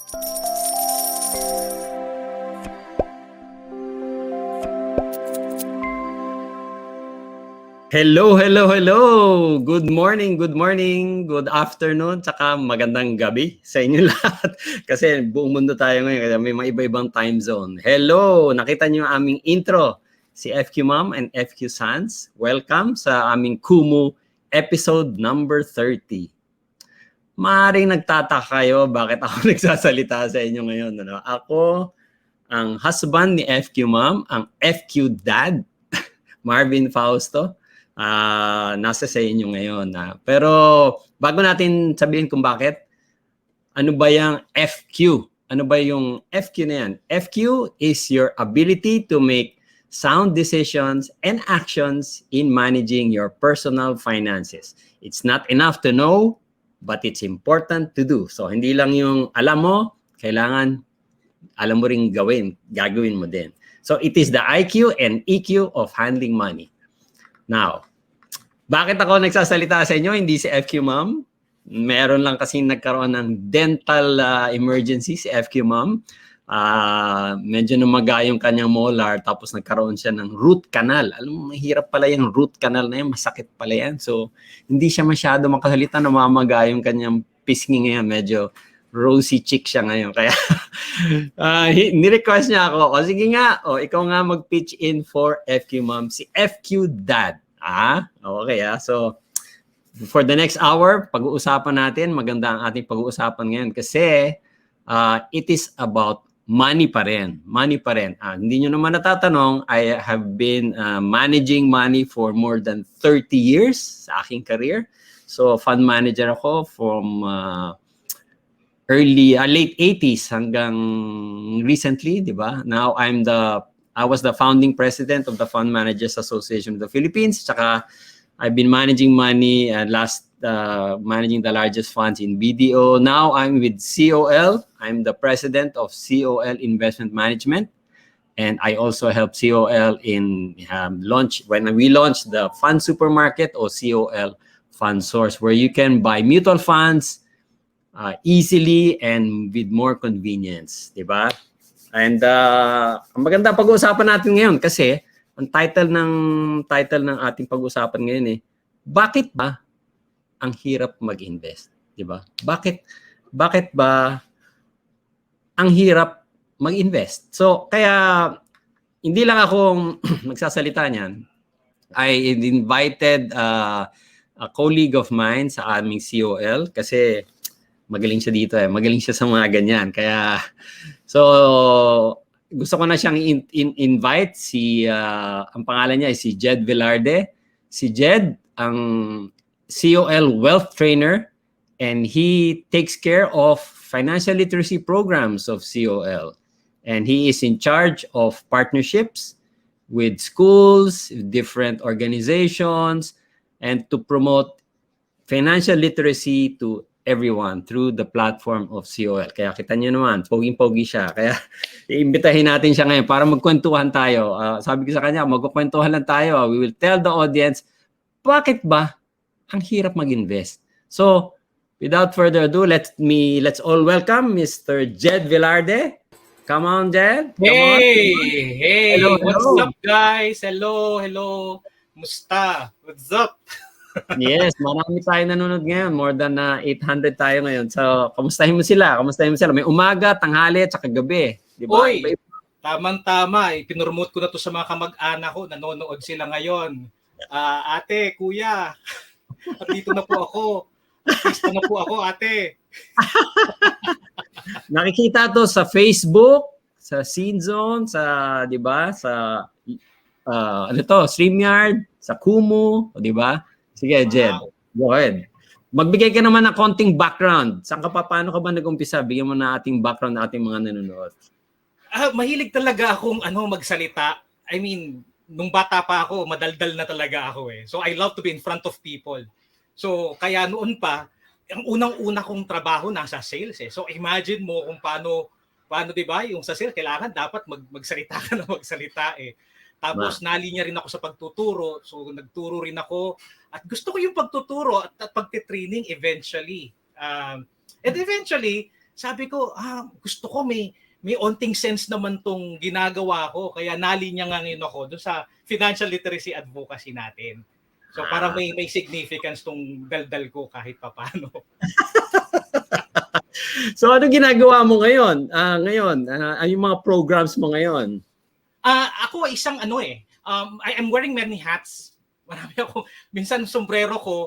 Hello, hello, hello! Good morning, good afternoon, tsaka magandang gabi sa inyo lahat. Kasi buong mundo tayo ngayon, kaya may mga iba-ibang time zone. Hello! Nakita niyo ang aming intro, si FQMom and FQ Sans. Welcome sa aming Kumu episode number 30. Maaaring nagtataka kayo bakit ako nagsasalita sa inyo ngayon. Ano? Ako, ang husband ni FQMom, ang FQ Dad, Marvin Fausto. Nasa sa inyo ngayon. Pero bago natin sabihin kung bakit, ano ba yung FQ? Ano ba yung FQ na yan? FQ is your ability to make sound decisions and actions in managing your personal finances. It's not enough to know, but it's important to do. So hindi lang yung alam mo, kailangan alam mo ring gagawin mo din. So it is the IQ and EQ of handling money. Now, bakit ako nagsasalita sa inyo, hindi si FQMom? Meron lang kasi nagkaroon ng dental emergency si FQMom. Medyo numaga yung kanyang molar, tapos nagkaroon siya ng root canal. Alam mo, mahirap pala yung root canal na yan, masakit pala yan. So, hindi siya masyado makasalita, namamaga yung kanyang pisngi ngayon. Medyo rosy cheek siya ngayon. Kaya, ni-request niya ako, sige nga, ikaw nga mag-pitch in for FQMom, si FQ Dad. Okay. So, for the next hour, pag-uusapan natin, maganda ang ating pag-uusapan ngayon kasi it is about money pa rin. Money pa rin. Hindi nyo naman natatanong, I have been managing money for more than 30 years sa aking career. So, fund manager ako from late 80s hanggang recently, di ba? Now, I was the founding president of the Fund Managers Association of the Philippines. Tsaka I've been managing money managing the largest funds in BDO. Now I'm with COL. I'm the president of COL Investment Management. And I also help COL in when we launched the Fund Supermarket or COL Fund Source, where you can buy mutual funds easily and with more convenience. Diba? And ang maganda pag-uusapan natin ngayon kasi ang title ng ating pag-uusapan ngayon bakit ba ang hirap mag-invest, 'di ba? Bakit ba ang hirap mag-invest? So kaya hindi lang ako magsasalita niyan. I invited a colleague of mine sa aming COL kasi magaling siya dito magaling siya sa mga ganyan. Kaya so, gusto ko na siyang invite ang pangalan niya ay si Jed Velarde. Si Jed, ang COL Wealth Trainer, and he takes care of financial literacy programs of COL. And he is in charge of partnerships with schools, different organizations, and to promote financial literacy to everyone through the platform of COL. Kaya kita nyo naman, poging-pogi siya. Kaya iimbitahin natin siya ngayon para magkwentuhan tayo. Sabi ko sa kanya, magkukwentuhan lang tayo. We will tell the audience, bakit ba ang hirap mag-invest? So, without further ado, let's all welcome Mr. Jed Velarde. Come on, Jed. Come on. Hey, Hello. What's up, guys? Hello. Musta? What's up? Yes, marami tayo nanonood ngayon. More than 800 tayo ngayon. So, kamustahin mo sila? May umaga, tanghali, at saka gabi. Di ba? Oy, tamang-tama. Pinurmote ko na to sa mga kamag-anak ko. Nanonood sila ngayon. Ate, kuya, dito na po ako. Artista na po ako, ate. Nakikita to sa Facebook, sa Scene Zone, sa, di ba, sa, StreamYard, sa Kumu, di ba? Sige, Jed. Wow. Go ahead. Magbigay ka naman ng konting background. Paano ka ba nag-umpisa? Bigyan mo na ating background na ating mga nanonood. Mahilig talaga akong magsalita. I mean, nung bata pa ako, madaldal na talaga ako . So I love to be in front of people. So kaya noon pa, ang unang-una kong trabaho nasa sales . So imagine mo kung paano 'di ba? Yung sa sales kailangan dapat magsalita ka na magsalita . Tapos nalinya rin ako sa pagtuturo. So nagturo rin ako at gusto ko yung pagtuturo at pagte-training eventually. And eventually sabi ko, gusto ko may onting sense naman tong ginagawa ko. Kaya nalinya nga ngayon ako doon sa financial literacy advocacy natin. So parang may significance tong daldal ko kahit papaano. So ano ginagawa mo ngayon? Yung mga programs mo ngayon? Ako isang I am wearing many hats. Marami ako. Minsan sombrero ko,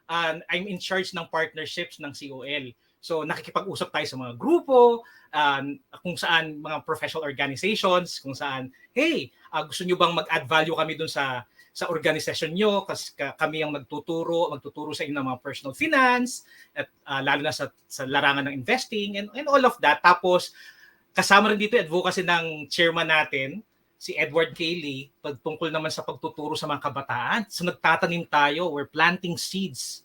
I'm in charge ng partnerships ng COL. So nakikipag-usap tayo sa mga grupo, kung saan mga professional organizations, kung saan, hey, gusto nyo bang mag-add value kami dun sa organisasyon nyo, kasi kami ang magtuturo sa inyo ng mga personal finance, at lalo na sa larangan ng investing and all of that. Tapos kasama rin dito yung advocacy ng chairman natin, si Edward Cayley, tungkol naman sa pagtuturo sa mga kabataan. So nagtatanim tayo, we're planting seeds.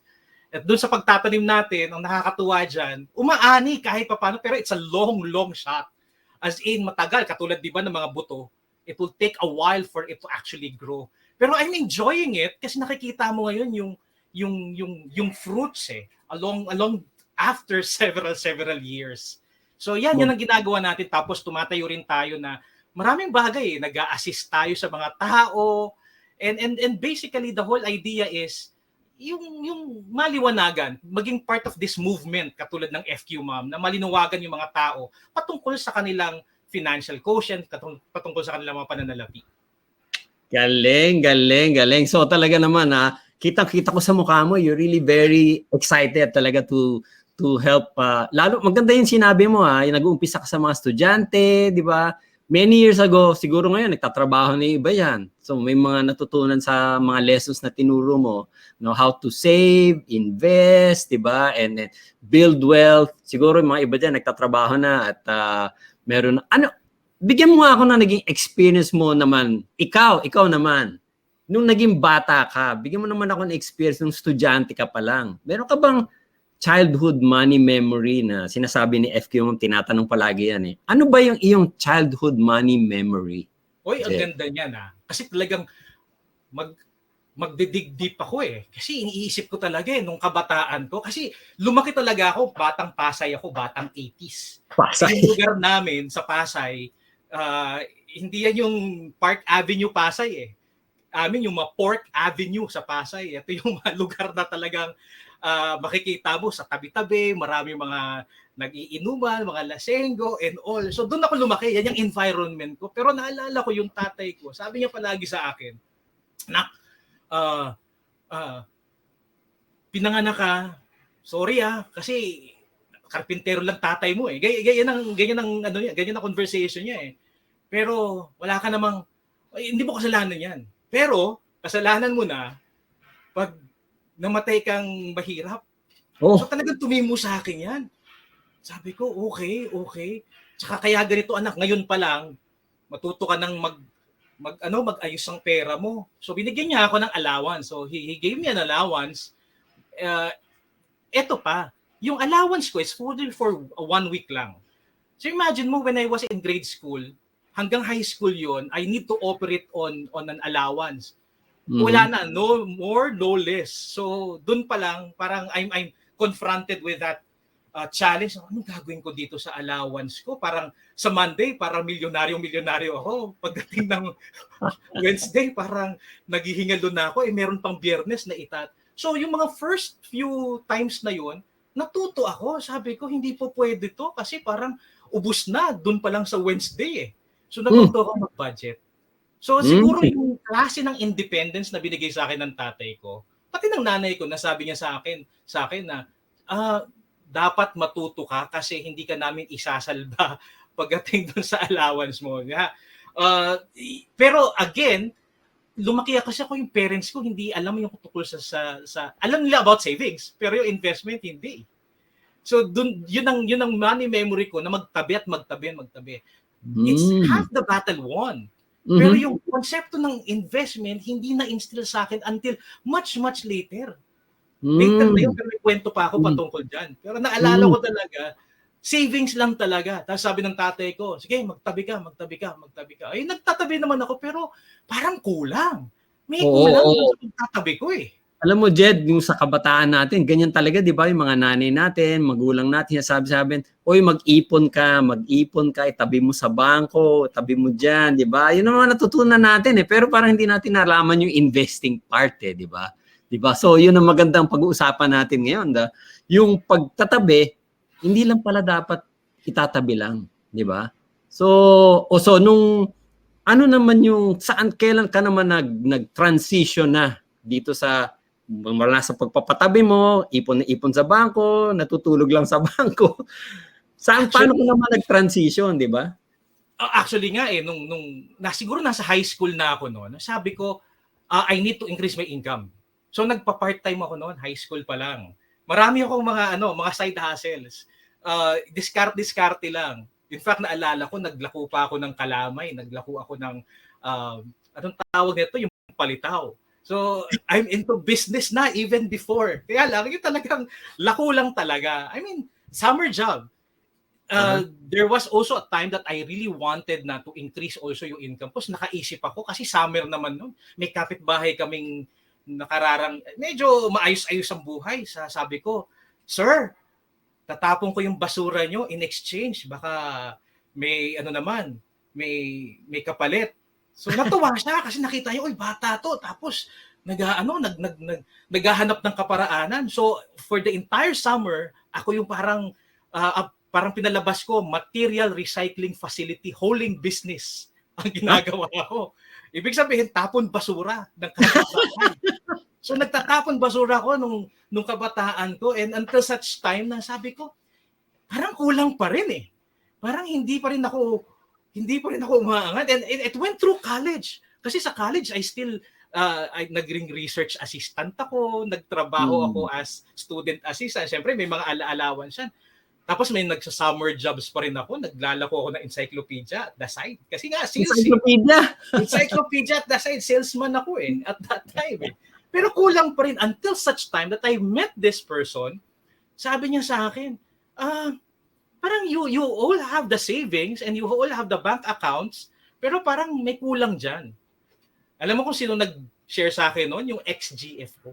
At doon sa pagtatanim natin, ang nakakatuwa dyan, umaani kahit paano, pero it's a long shot. As in, matagal, katulad di ba ng mga buto, it will take a while for it to actually grow. Pero I'm enjoying it kasi nakikita mo ngayon yung fruits along after several years. So yan ang ginagawa natin. Tapos tumatayo rin tayo na maraming bagay, nag-a-assist tayo sa mga tao. And basically the whole idea is yung maliwanagan, maging part of this movement katulad ng FQMom na malinawagan yung mga tao patungkol sa kanilang financial quotient, patungkol sa kanilang mga pananalapi. Galing. So talaga naman kitang-kita ko sa mukha mo, you're really very excited talaga to help. Lalo maganda yung sinabi mo yung nag-uumpisa ka sa mga estudyante, di ba? Many years ago, siguro ngayon nagtatrabaho na iba yan. So may mga natutunan sa mga lessons na tinuro mo, how to save, invest, di ba? And build wealth. Siguro yung mga iba dyan nagtatrabaho na at meron bigyan mo ako ng naging experience mo naman. Ikaw naman. Nung naging bata ka, bigyan mo naman ako ng experience nung estudyante ka pa lang. Meron ka bang childhood money memory na sinasabi ni FQMom, tinatanong palagi yan Ano ba yung iyong childhood money memory? Oy, ang ganda niyan Kasi talagang magdidig deep ako Kasi iniisip ko talaga nung kabataan ko. Kasi lumaki talaga ako, batang Pasay ako, batang 80s. Pasay. Yung lugar namin sa Pasay, hindi yan yung Park Avenue Pasay Amin yung Pork Avenue sa Pasay. Ito yung mga lugar na talagang makikita mo sa tabi-tabi, marami mga nag-iinuman, mga lasenggo and all. So doon ako lumaki, yan yung environment ko. Pero naalala ko yung tatay ko, sabi niya palagi sa akin, nak, pinanganak ka, sorry kasi karpintero lang tatay mo ganyan ang conversation niya Pero wala ka namang, hindi mo kasalanan yan. Pero kasalanan mo na pag namatay kang mahirap. So talagang tumimo sa akin yan. Sabi ko, okay. Tsaka kaya ganito anak, ngayon pa lang, matuto ka ng mag-ayos ang pera mo. So binigyan niya ako ng allowance. So he gave me an allowance. Eto pa, yung allowance ko is for 1 week lang. So imagine mo, when I was in grade school, hanggang high school yon, I need to operate on an allowance. Wala na, no more, no less. So doon pa lang, parang I'm confronted with that challenge. Anong gagawin ko dito sa allowance ko? Parang sa Monday, parang milyonaryo ako. Pagdating ng Wednesday, parang naghihingalo na ako. Meron pang Biyernes na itat. So yung mga first few times na yon, natuto ako. Sabi ko, hindi po pwede to kasi parang ubus na doon pa lang sa Wednesday So natuto ako mag-budget. So siguro yung klase ng independence na binigay sa akin ng tatay ko, pati ng nanay ko, nasabi niya sa akin na dapat matuto ka kasi hindi ka namin isasalba pagdating doon sa allowance mo. Pero again, lumaki kasi ako, yung parents ko hindi alam yung tungkol sa alam nila about savings, pero yung investment hindi. So yun ang money memory ko na magtabi. It's half the battle won. Pero yung konsepto ng investment, hindi na-instill sa akin until much later. Later na yun, pero may kwento pa ako patungkol dyan. Pero naalala ko talaga, savings lang talaga. Tapos sabi ng tatay ko, sige, magtabi ka. Ay, nagtatabi naman ako, pero parang kulang. May kulang sa pagtatabi ko Alam mo, Jed, yung sa kabataan natin, ganyan talaga, di ba? Yung mga nanay natin, magulang natin, sabi, oy, mag-ipon ka, itabi mo sa bangko, itabi mo dyan, di ba? Yun naman natutunan natin eh. Pero parang hindi natin nalaman yung investing part eh, di ba? Di ba? So, yun ang magandang pag-uusapan natin ngayon. Yung pagtatabi, hindi lang pala dapat itatabi lang, di ba? So, nung ano naman yung kailan ka naman nag-transition na dito sa mula sa pagpapatabi mo, ipon na ipon sa bangko, natutulog lang sa bangko. Paano ka naman nag-transition, di ba? Actually nga siguro nasa high school na ako noon, sabi ko, I need to increase my income. So nagpa-part-time ako noon, high school pa lang. Marami akong mga side hustles. Diskarte lang. In fact, naalala ko, naglako pa ako ng kalamay, naglako ako ng, anong tawag nito, yung palitaw. So, I'm into business na even before. Kaya lang, yung talagang lako lang talaga. I mean, summer job. There was also a time that I really wanted na to increase also yung income. Tapos nakaisip ako, kasi summer naman nun. May kapitbahay kaming nakararang, medyo maayos-ayos ang buhay. Sabi ko, Sir, tatapon ko yung basura nyo in exchange. Baka may may kapalit. So natuwa siya kasi nakita niya, oy, bata to. Tapos naghahanap ng kaparaanan. So for the entire summer, ako yung parang pinalabas ko, material recycling facility, hauling business ang ginagawa ko. Ibig sabihin, tapon basura ng kapitbahay. So nagtatapon basura ko nung kabataan ko, and until such time na sabi ko, parang kulang pa rin eh. Parang hindi pa rin ako umaangat. And it went through college. Kasi sa college, I still naging research assistant ako, nagtrabaho ako as student assistant. Siyempre, may mga allowance yan. Tapos may nagsa-summer jobs pa rin ako. Naglalako ako ng encyclopedia at the side. Kasi nga, encyclopedia at the side, salesman ako eh, at that time eh. Pero kulang pa rin until such time that I met this person. Sabi niya sa akin, parang you all have the savings and you all have the bank accounts, pero parang may kulang dyan. Alam mo kung sino nag-share sa akin noon? Yung ex-GF ko.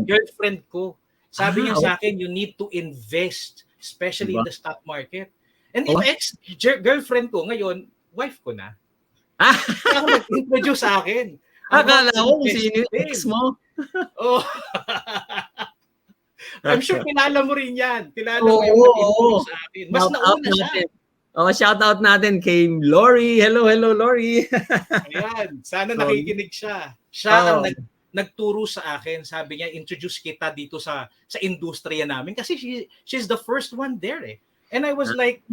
Girlfriend ko. Sabi niya sa akin, you need to invest, especially in the stock market. And yung ex-girlfriend ko, ngayon, wife ko na. Kaya ako nag-introduce sa akin. Akala ko kung sino yung ex mo. Oh. I'm sure kilala mo rin yan. Kilala mo yung nag-introduce sa akin. Mas nauna siya. Shout out natin kay Lori. Hello, Lori. Ayan, sana nakikinig siya. Siya ang nagturo sa akin. Sabi niya, introduce kita dito sa industriya namin. Kasi she's the first one there eh. And I was like,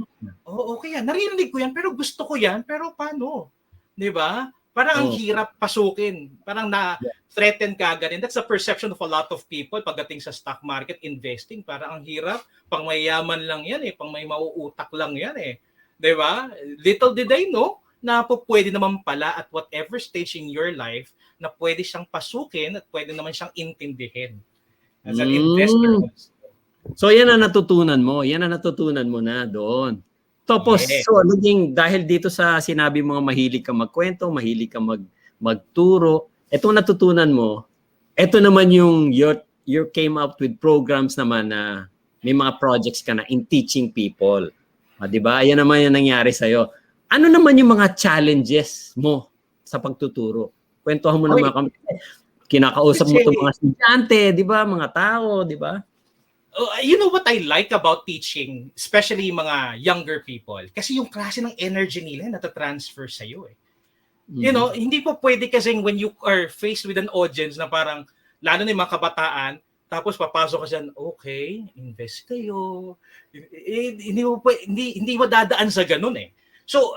okay yan. Narinig ko yan, pero gusto ko yan. Pero paano? Diba? Parang ang hirap pasukin. Parang na-threaten ka agad. And that's the perception of a lot of people pagdating sa stock market investing. Parang ang hirap. Pang mayaman lang yan eh. Pang may mauutak lang yan eh. Diba? Little did I know na pwede naman pala at whatever stage in your life na pwede siyang pasukin at pwede naman siyang intindihin. As an investor. So yan ang natutunan mo. Yan ang natutunan mo na doon. Tapos, dahil dito sa sinabi mo mahilig ka magkwento, mahilig ka magturo, etong natutunan mo, eto naman yung you came up with programs naman na may mga projects ka na in teaching people. Di ba? Yan naman yung nangyari sa'yo. Ano naman yung mga challenges mo sa pagtuturo? Kwentuhan mo naman kami. Kinakausap mo itong mga estudyante, di ba? Mga tao, di ba? You know what I like about teaching, especially mga younger people? Kasi yung klase ng energy nila natatransfer sa'yo eh. You know, hindi po pwede kasi when you are faced with an audience na parang, lalo na yung mga kabataan, tapos papasok ka dyan, okay, invest kayo. Hindi mo dadaan sa ganun eh. So,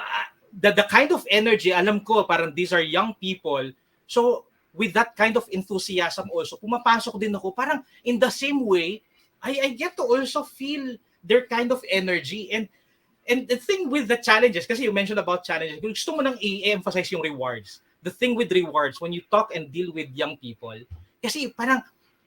the kind of energy, alam ko, parang these are young people. So, with that kind of enthusiasm also, pumapasok din ako, parang in the same way, I get to also feel their kind of energy. And the thing with the challenges, kasi you mentioned about challenges, gusto mo nang i-emphasize yung rewards. The thing with rewards, when you talk and deal with young people, kasi parang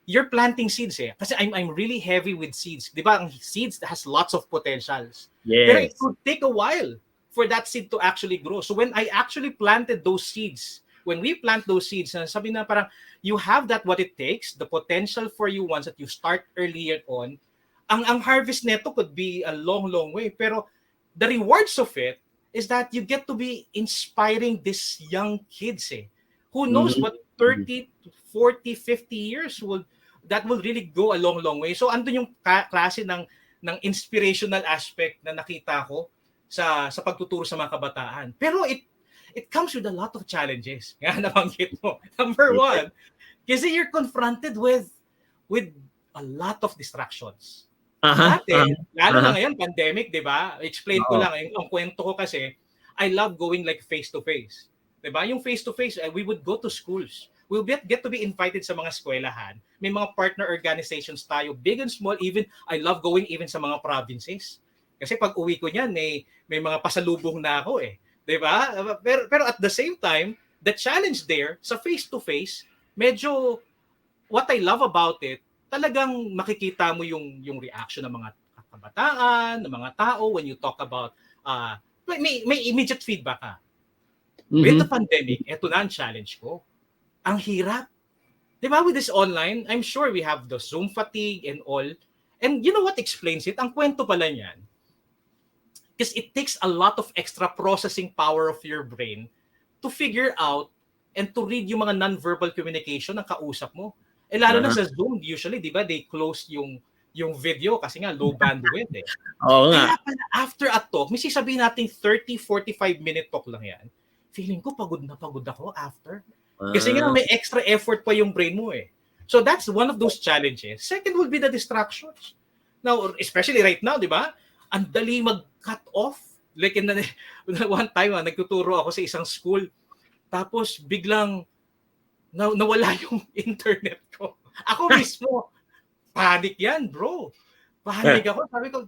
you're planting seeds eh. Kasi I'm really heavy with seeds. Di ba? Ang seeds has lots of potentials. Yes. Pero it could take a while for that seed to actually grow. So when I actually planted those seeds when we plant those seeds, sabi na parang you have that what it takes, the potential for you once that you start earlier on, ang harvest neto could be a long, long way. Pero the rewards of it is that you get to be inspiring these young kids. Who knows what 30, 40, 50 years that will really go a long, long way. So andun yung klase ng inspirational aspect na nakita ko sa pagtuturo sa mga kabataan. Pero it comes with a lot of challenges. Nga nabanggit mo. Number one, kasi you're confronted with a lot of distractions. Dati, lalo na ngayon, pandemic, di ba? Explain ko lang. Ang kwento ko kasi, I love going like face-to-face. Di ba? Yung face-to-face, we would go to schools. We'll get to be invited sa mga eskwelahan. May mga partner organizations tayo, big and small. Even, I love going even sa mga provinces. Kasi pag uwi ko niyan, may mga pasalubong na ako eh. Diba? Pero at the same time, the challenge there sa face-to-face, medyo what I love about it, talagang makikita mo yung reaction ng mga kabataan, ng mga tao when you talk about may immediate feedback ka. With the pandemic, eto na ang challenge ko. Ang hirap. Diba with this online, I'm sure we have the Zoom fatigue and all. And you know what explains it? Ang kwento pala niyan, because it takes a lot of extra processing power of your brain to figure out and to read yung mga non-verbal communication ng kausap mo. Eh lalo na sa Zoom, usually, di ba, they close yung video kasi nga low bandwidth eh. Oo nga. Kaya pala, after a talk, may sasabihin natin 30-45 minute talk lang yan. Feeling ko pagod na pagod ako after. Kasi nga may extra effort pa yung brain mo eh. So that's one of those challenges. Second will be the distractions. Now, especially right now, di ba? Ang dali mag-cut off. Like in one time, nagtuturo ako sa isang school. Tapos biglang nawala yung internet ko. Ako mismo, panic yan, bro. Panic ako. Sabi ko,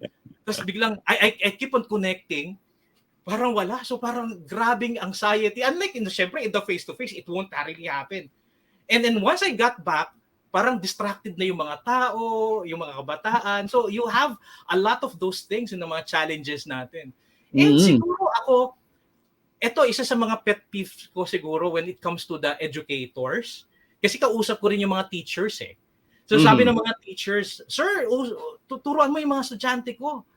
tapos biglang, I keep on connecting. Parang wala. So parang grabing anxiety. Unlike, syempre, in the face-to-face, it won't really happen. And then once I got back, parang distracted na yung mga tao, yung mga kabataan. So you have a lot of those things in the mga challenges natin. And siguro ako, ito isa sa mga pet peeves ko siguro when it comes to the educators. Kasi kausap ko rin yung mga teachers eh. So sabi ng mga teachers, sir, tuturuan mo yung mga estudyante ko.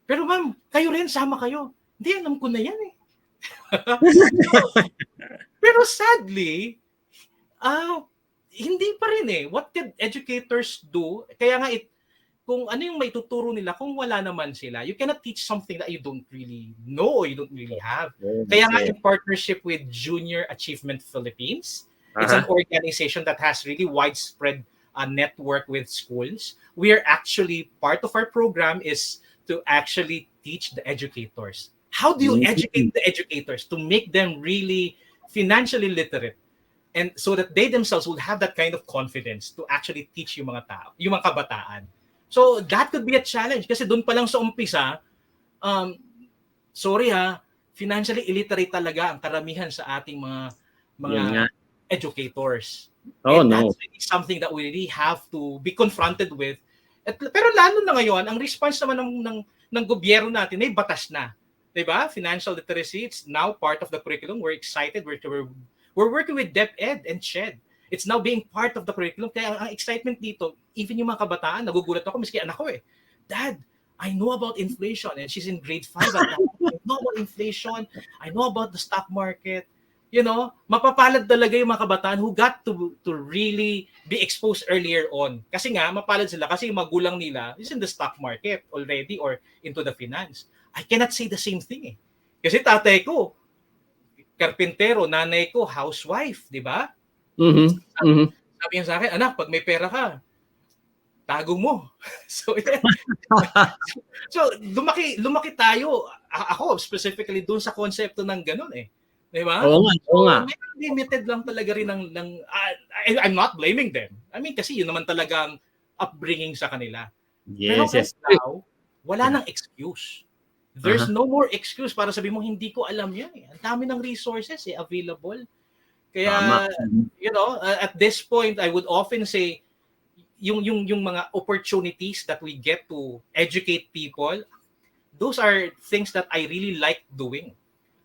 Pero ma'am, kayo rin, sama kayo. Hindi, alam ko na yan eh. Pero sadly, hindi pa rin eh. What can educators do? Kaya nga, kung ano yung may tuturo nila, kung wala naman sila, you cannot teach something that you don't really know or you don't really have. Kaya nga, in partnership with Junior Achievement Philippines, it's an organization that has really widespread network with schools. We are actually, part of our program is to actually teach the educators. How do you educate the educators to make them really financially literate? And so that they themselves will have that kind of confidence to actually teach yung mga tao, yung mga kabataan. So that could be a challenge kasi doon pa lang sa umpisa, financially illiterate talaga ang karamihan sa ating mga educators. And that's really something that we really have to be confronted with. Pero lalo na ngayon, ang response naman ng gobyerno natin ay batas na. Diba? Financial literacy, it's now part of the curriculum. We're excited. We're working with DepEd and Shed. It's now being part of the curriculum. Kaya ang excitement dito, even yung mga kabataan, nagugulat ako, miski anak ko eh. Dad, I know about inflation. And she's in grade 5. I know about inflation. I know about the stock market. You know, mapapalad talaga yung mga kabataan who got to really be exposed earlier on. Kasi nga, mapalad sila kasi yung magulang nila is in the stock market already or into the finance. I cannot say the same thing eh. Kasi tatay ko, karpintero, nanay ko, housewife, di ba? Sabi niya sa akin, anak, pag may pera ka, tago mo. So lumaki tayo. Ako, specifically doon sa konsepto ng ganun eh. Di ba? Oo nga. Limited lang talaga rin I'm not blaming them. I mean, kasi yun naman talagang upbringing sa kanila. Pero now, wala nang excuse. There's no more excuse para sabi mo, hindi ko alam yan eh. Ang dami ng resources eh, available. Kaya, you know, at this point, I would often say, yung mga opportunities that we get to educate people, those are things that I really like doing.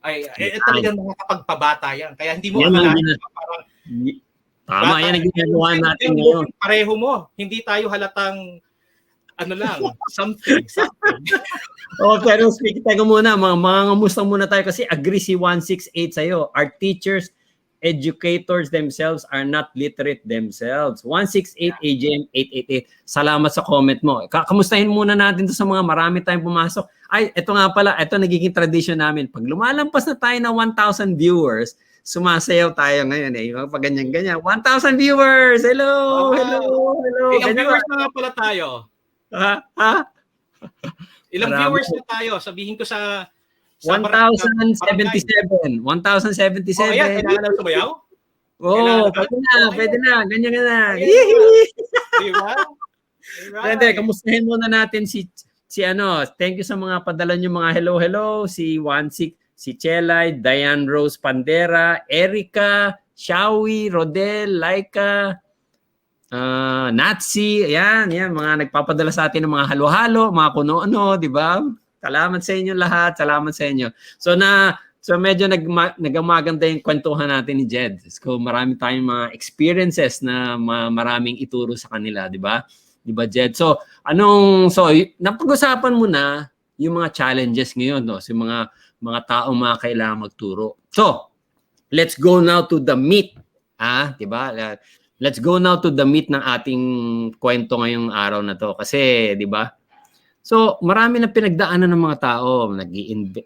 Talagang nakakapagpabata yan. Kaya hindi mo Yan ang akalain parang tama, bata. yan ang ginagawa natin ngayon. Pareho mo. Hindi tayo halatang ano lang, something. Pero teka muna, mga ngamusta muna tayo kasi agree si 168 sa'yo. Our teachers, educators themselves are not literate themselves. 168 AJM 888. Salamat sa comment mo. Kamustahin muna natin to sa mga marami tayong pumasok. Ay, ito nga pala, ito nagiging tradition namin. Pag lumalampas na tayo ng 1,000 viewers, sumasayaw tayo ngayon eh. Pag ganyan-ganyan. 1,000 viewers! Hello! Wow. Hello! Ilang viewers na nga pala tayo? Ha? Ilang Marami. viewers na tayo? Sabihin ko sa 1,077. 1,077. Oh, ayan, kailangan na sumayaw? Pwede na. Ganyan ka na. Diba? Pwede, kamustahin muna natin si thank you sa mga padala nyo mga hello. Si 16, si Chelay, Diane Rose Pandera, Erica, Shawi, Rodel, Laika, Natsi, yan, mga nagpapadala sa atin ng mga halo-halo, mga kuno-ano, di ba? Salamat sa inyo lahat, salamat sa inyo. So medyo nagmaganda yung kwentuhan natin ni Jed. So marami tayong mga experiences na maraming ituro sa kanila, di ba? Di ba, Jed? So napag-usapan mo na yung mga challenges ngayon, no? So mga taong mga kailangan magturo. So, let's go now to the meat. Di ba? Let's go now to the meat ng ating kwento ngayong araw na to. Kasi, di ba? So, marami na pinagdaanan ng mga tao.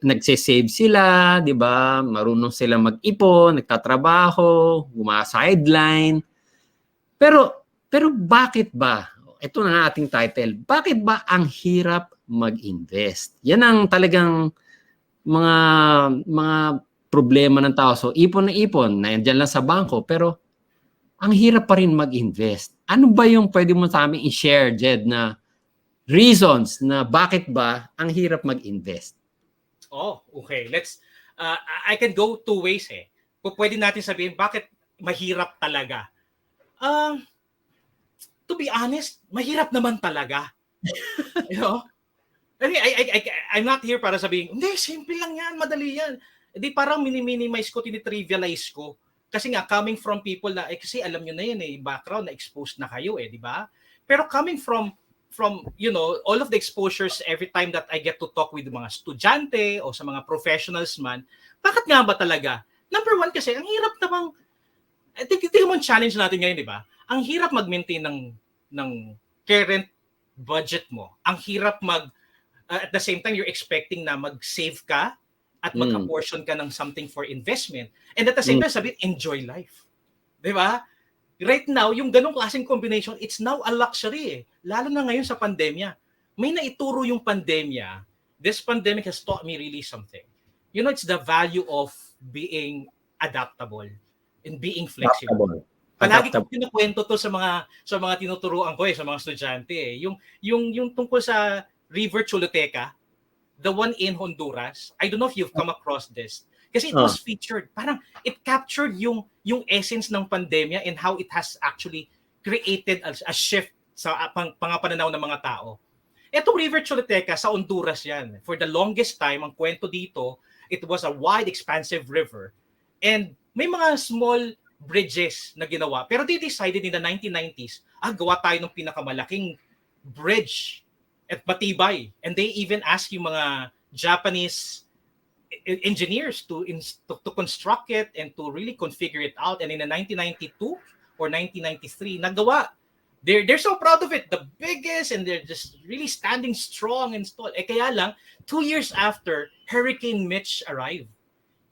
Nagse-save sila, di ba? Marunong sila mag-ipon, nagtatrabaho, sideline. Pero bakit ba? Ito na ating title. Bakit ba ang hirap mag-invest? Yan ang talagang mga problema ng tao. So, ipon na ipon, nandiyan lang sa bangko, pero ang hirap pa rin mag-invest. Ano ba yung pwede mo sa amin i-share, Jed, na reasons na bakit ba ang hirap mag-invest? Oh, okay. I can go two ways eh. Pwede natin sabihin, bakit mahirap talaga? To be honest, mahirap naman talaga. You know? I'm not here para sabihin, hindi, simple lang yan, madali yan. Hindi, parang minimize ko, tinitrivialize ko. Kasi nga, coming from people na, kasi alam nyo na yan background, na-exposed na kayo di ba? Pero coming from all of the exposures every time that I get to talk with mga estudyante o sa mga professionals man, bakit nga ba talaga? Number one kasi, ang hirap namang, I think mo challenge natin ngayon, di ba? Ang hirap mag-maintain ng current budget mo. Ang hirap at the same time, you're expecting na mag-save ka at mag-apportion ka ng something for investment. And at the same time, sabihin, enjoy life. Di ba? Right now, yung ganong klaseng combination, it's now a luxury Lalo na ngayon sa pandemya. May naituro yung pandemya. This pandemic has taught me really something. You know, it's the value of being adaptable and being flexible. Palagi ko kinukwento to sa mga tinuturuan ko sa mga estudyante Yung tungkol sa River Choluteca, the one in Honduras. I don't know if you've come across this. Kasi it was featured. Parang it captured yung essence ng pandemya and how it has actually created a shift sa pangapananaw ng mga tao. Etong River Choluteca sa Honduras yan. For the longest time, ang kwento dito, it was a wide, expansive river. And may mga small bridges na ginawa. Pero they decided in the 1990s, gawa tayo ng pinakamalaking bridge at matibay. And they even ask yung mga Japanese engineers to construct it and to really configure it out. And in the 1992 or 1993, nagawa. They're so proud of it, the biggest, and they're just really standing strong and tall. Kaya lang, 2 years after, Hurricane Mitch arrived.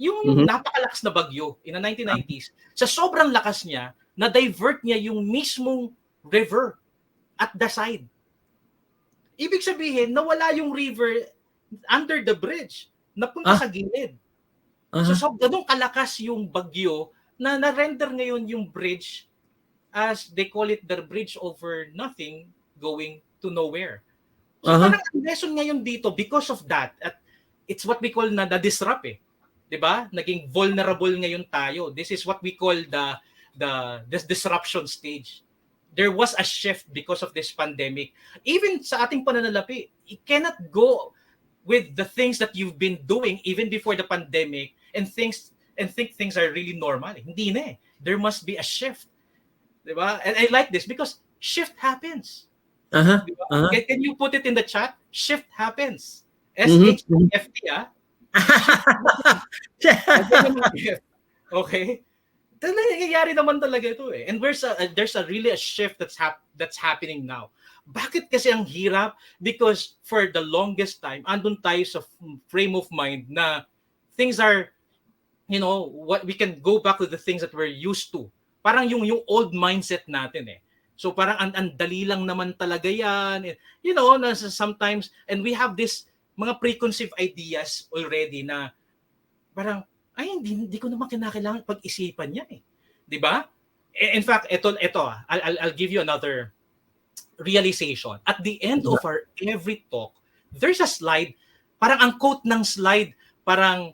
Yung napakalakas na bagyo in the 1990s, sa sobrang lakas niya, na-divert niya yung mismong river at the side. Ibig sabihin, nawala yung river under the bridge, napunta sa gilid. So ganun kalakas yung bagyo na na-render ngayon yung bridge as they call it the bridge over nothing going to nowhere. So parang ang lesson ngayon dito because of that, at it's what we call na disrupt diba? Naging vulnerable ngayon tayo. This is what we call this disruption stage. There was a shift because of this pandemic. Even sa ating pananalapi, it cannot go with the things that you've been doing even before the pandemic and think things are really normal. Hindi na eh. There must be a shift. Diba? And I like this because shift happens. Aha. Diba? Aha. Can you put it in the chat? Shift happens. Mhm. SHFT, ah. Okay? Nangyayari naman talaga ito eh. And there's a really a shift that's happening now. Bakit kasi ang hirap? Because for the longest time, andun tayo sa frame of mind na things are, what we can go back to the things that we're used to. Parang yung old mindset natin eh. So parang ang dali lang naman talaga yan. Sometimes, and we have this mga preconceived ideas already na parang, ay, hindi ko naman kinakailangan pag-isipan yan eh. Di ba? In fact, ito I'll give you another realization. At the end of our every talk, there's a slide, parang ang quote ng slide, parang,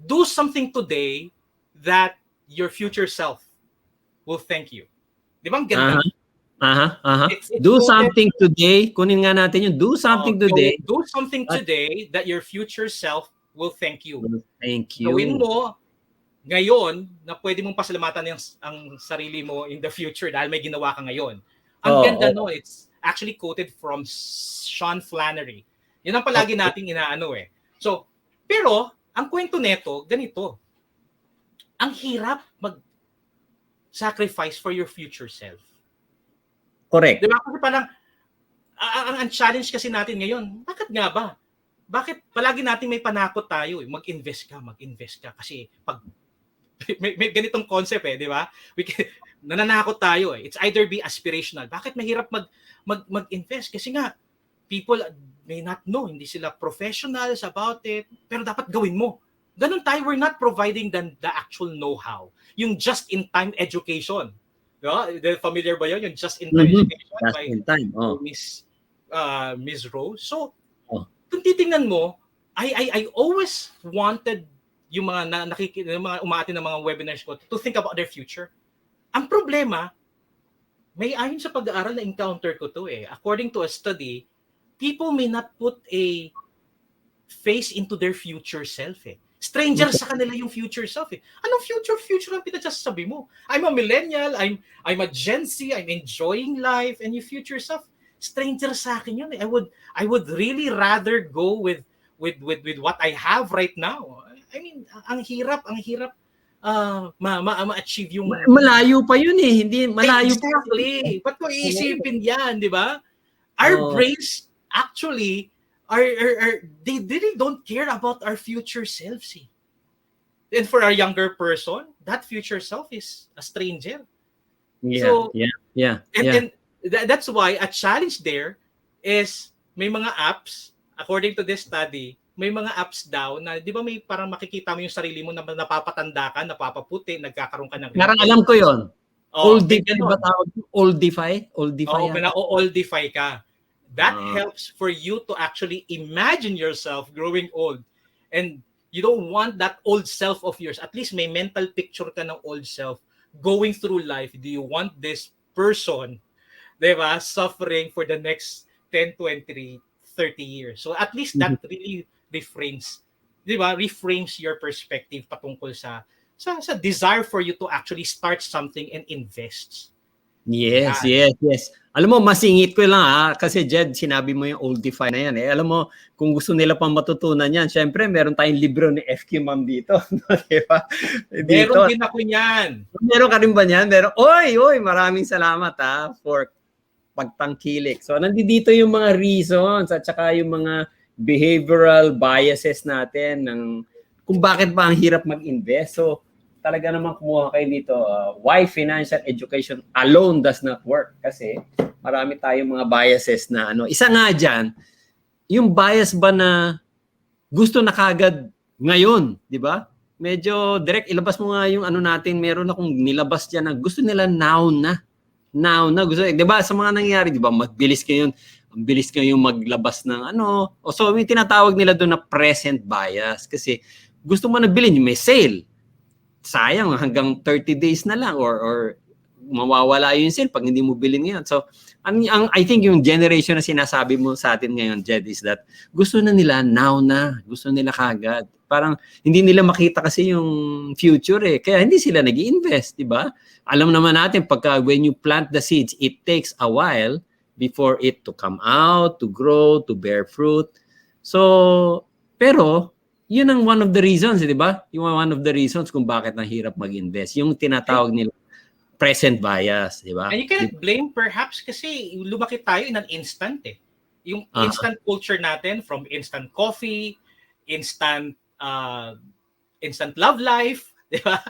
do something today that your future self will thank you. Di ba ang ganda? It's Do quoted, something today. Kunin nga natin yung do something today. do something today that your future self will thank you. Thank you. Gawin mo ngayon na pwede mong pasalamatan ang sarili mo in the future dahil may ginawa ka ngayon. Ang ganda no, it's actually quoted from Sean Flannery. Yun ang palagi nating inaano eh. So, pero ang kwento neto, ganito. Ang hirap mag-sacrifice for your future self. Correct. Diba? Kasi parang, ang challenge kasi natin ngayon, bakit nga ba? Bakit palagi natin may panakot tayo eh? Mag-invest ka kasi pag may ganitong concept eh, di ba? Nananakot tayo eh. It's either be aspirational. Bakit mahirap mag-invest? Kasi nga people may not know, hindi sila professionals about it, pero dapat gawin mo. Ganun tayo, we're not providing the actual know-how. Yung just-in-time education. No? Familiar ba yun? Yung just-in-time education by Miss Rose. So, kung titingnan mo, I always wanted yung mga mga umaattend ng mga webinars ko to think about their future. Ang problema, ayon sa pag-aaral na encounter ko to eh. According to a study, people may not put a face into their future self eh. Stranger sa kanila yung future self eh. Anong future ang pinagsasabi mo? I'm a millennial, I'm a Gen Z, I'm enjoying life, and your future self, stranger sa akin yun eh. I would really rather go with what I have right now. I mean, ang hirap ma-achieve yung malayo pa yun eh. Hindi malayo exactly. Ba't ko iisipin yan, di ba? Our brains actually they really don't care about our future selves. Eh. And for our younger person, that future self is a stranger. Yeah. And that's why a challenge there is may mga apps, according to this study, may mga apps daw na, di ba may parang makikita mo yung sarili mo na napapatanda ka, napapaputi, nagkakaroon ka ng... Parang alam ko yun. Oldify ba tawag? Oldify? Oldify ka. That helps for you to actually imagine yourself growing old. And you don't want that old self of yours. At least may mental picture ka ng old self going through life. Do you want this person, di ba, suffering for the next 10, 20, 30 years? So at least that really reframes your perspective patungkol sa desire for you to actually start something and invest. Yes. Alam mo, masingit ko lang kasi Jed, sinabi mo yung oldify na yan eh. Alam mo, kung gusto nila pang matutunan yan, syempre meron tayong libro ni FQMom dito. Diba? Meron din ako yan. Meron ka rin ba yan? Oy, maraming salamat for pagtangkilik. So, nandito yung mga reasons at saka yung mga behavioral biases natin ng kung bakit ba ang hirap mag-invest. So, talaga naman kumuha kayo dito, why financial education alone does not work. Kasi marami tayong mga biases na Isa nga dyan, yung bias ba na gusto na kagad ngayon, di ba? Medyo direct, ilabas mo nga yung natin, meron akong nilabas dyan na gusto nila now na. Gusto, di ba? Sa mga nangyayari, di ba? Mabilis kayong maglabas ng so may tinatawag nila doon na present bias kasi gusto mo na bilhin yung may sale. Sayang hanggang 30 days na lang or mawawala yung sale pag hindi mo bilhin ngayon. So I think yung generation na sinasabi mo sa atin ngayon, Jed, is that gusto na nila now na. Gusto nila kagad. Parang hindi nila makita kasi yung future eh. Kaya hindi sila nag-i-invest, di ba? Alam naman natin, when you plant the seeds, it takes a while before it to come out, to grow, to bear fruit. So, pero, yun ang one of the reasons, di ba? Yung one of the reasons kung bakit nahirap mag-invest. Yung tinatawag nila present bias, di ba? And you cannot blame perhaps kasi lumaki tayo in an instant eh. Yung instant culture natin from instant coffee, instant instant love life, di ba?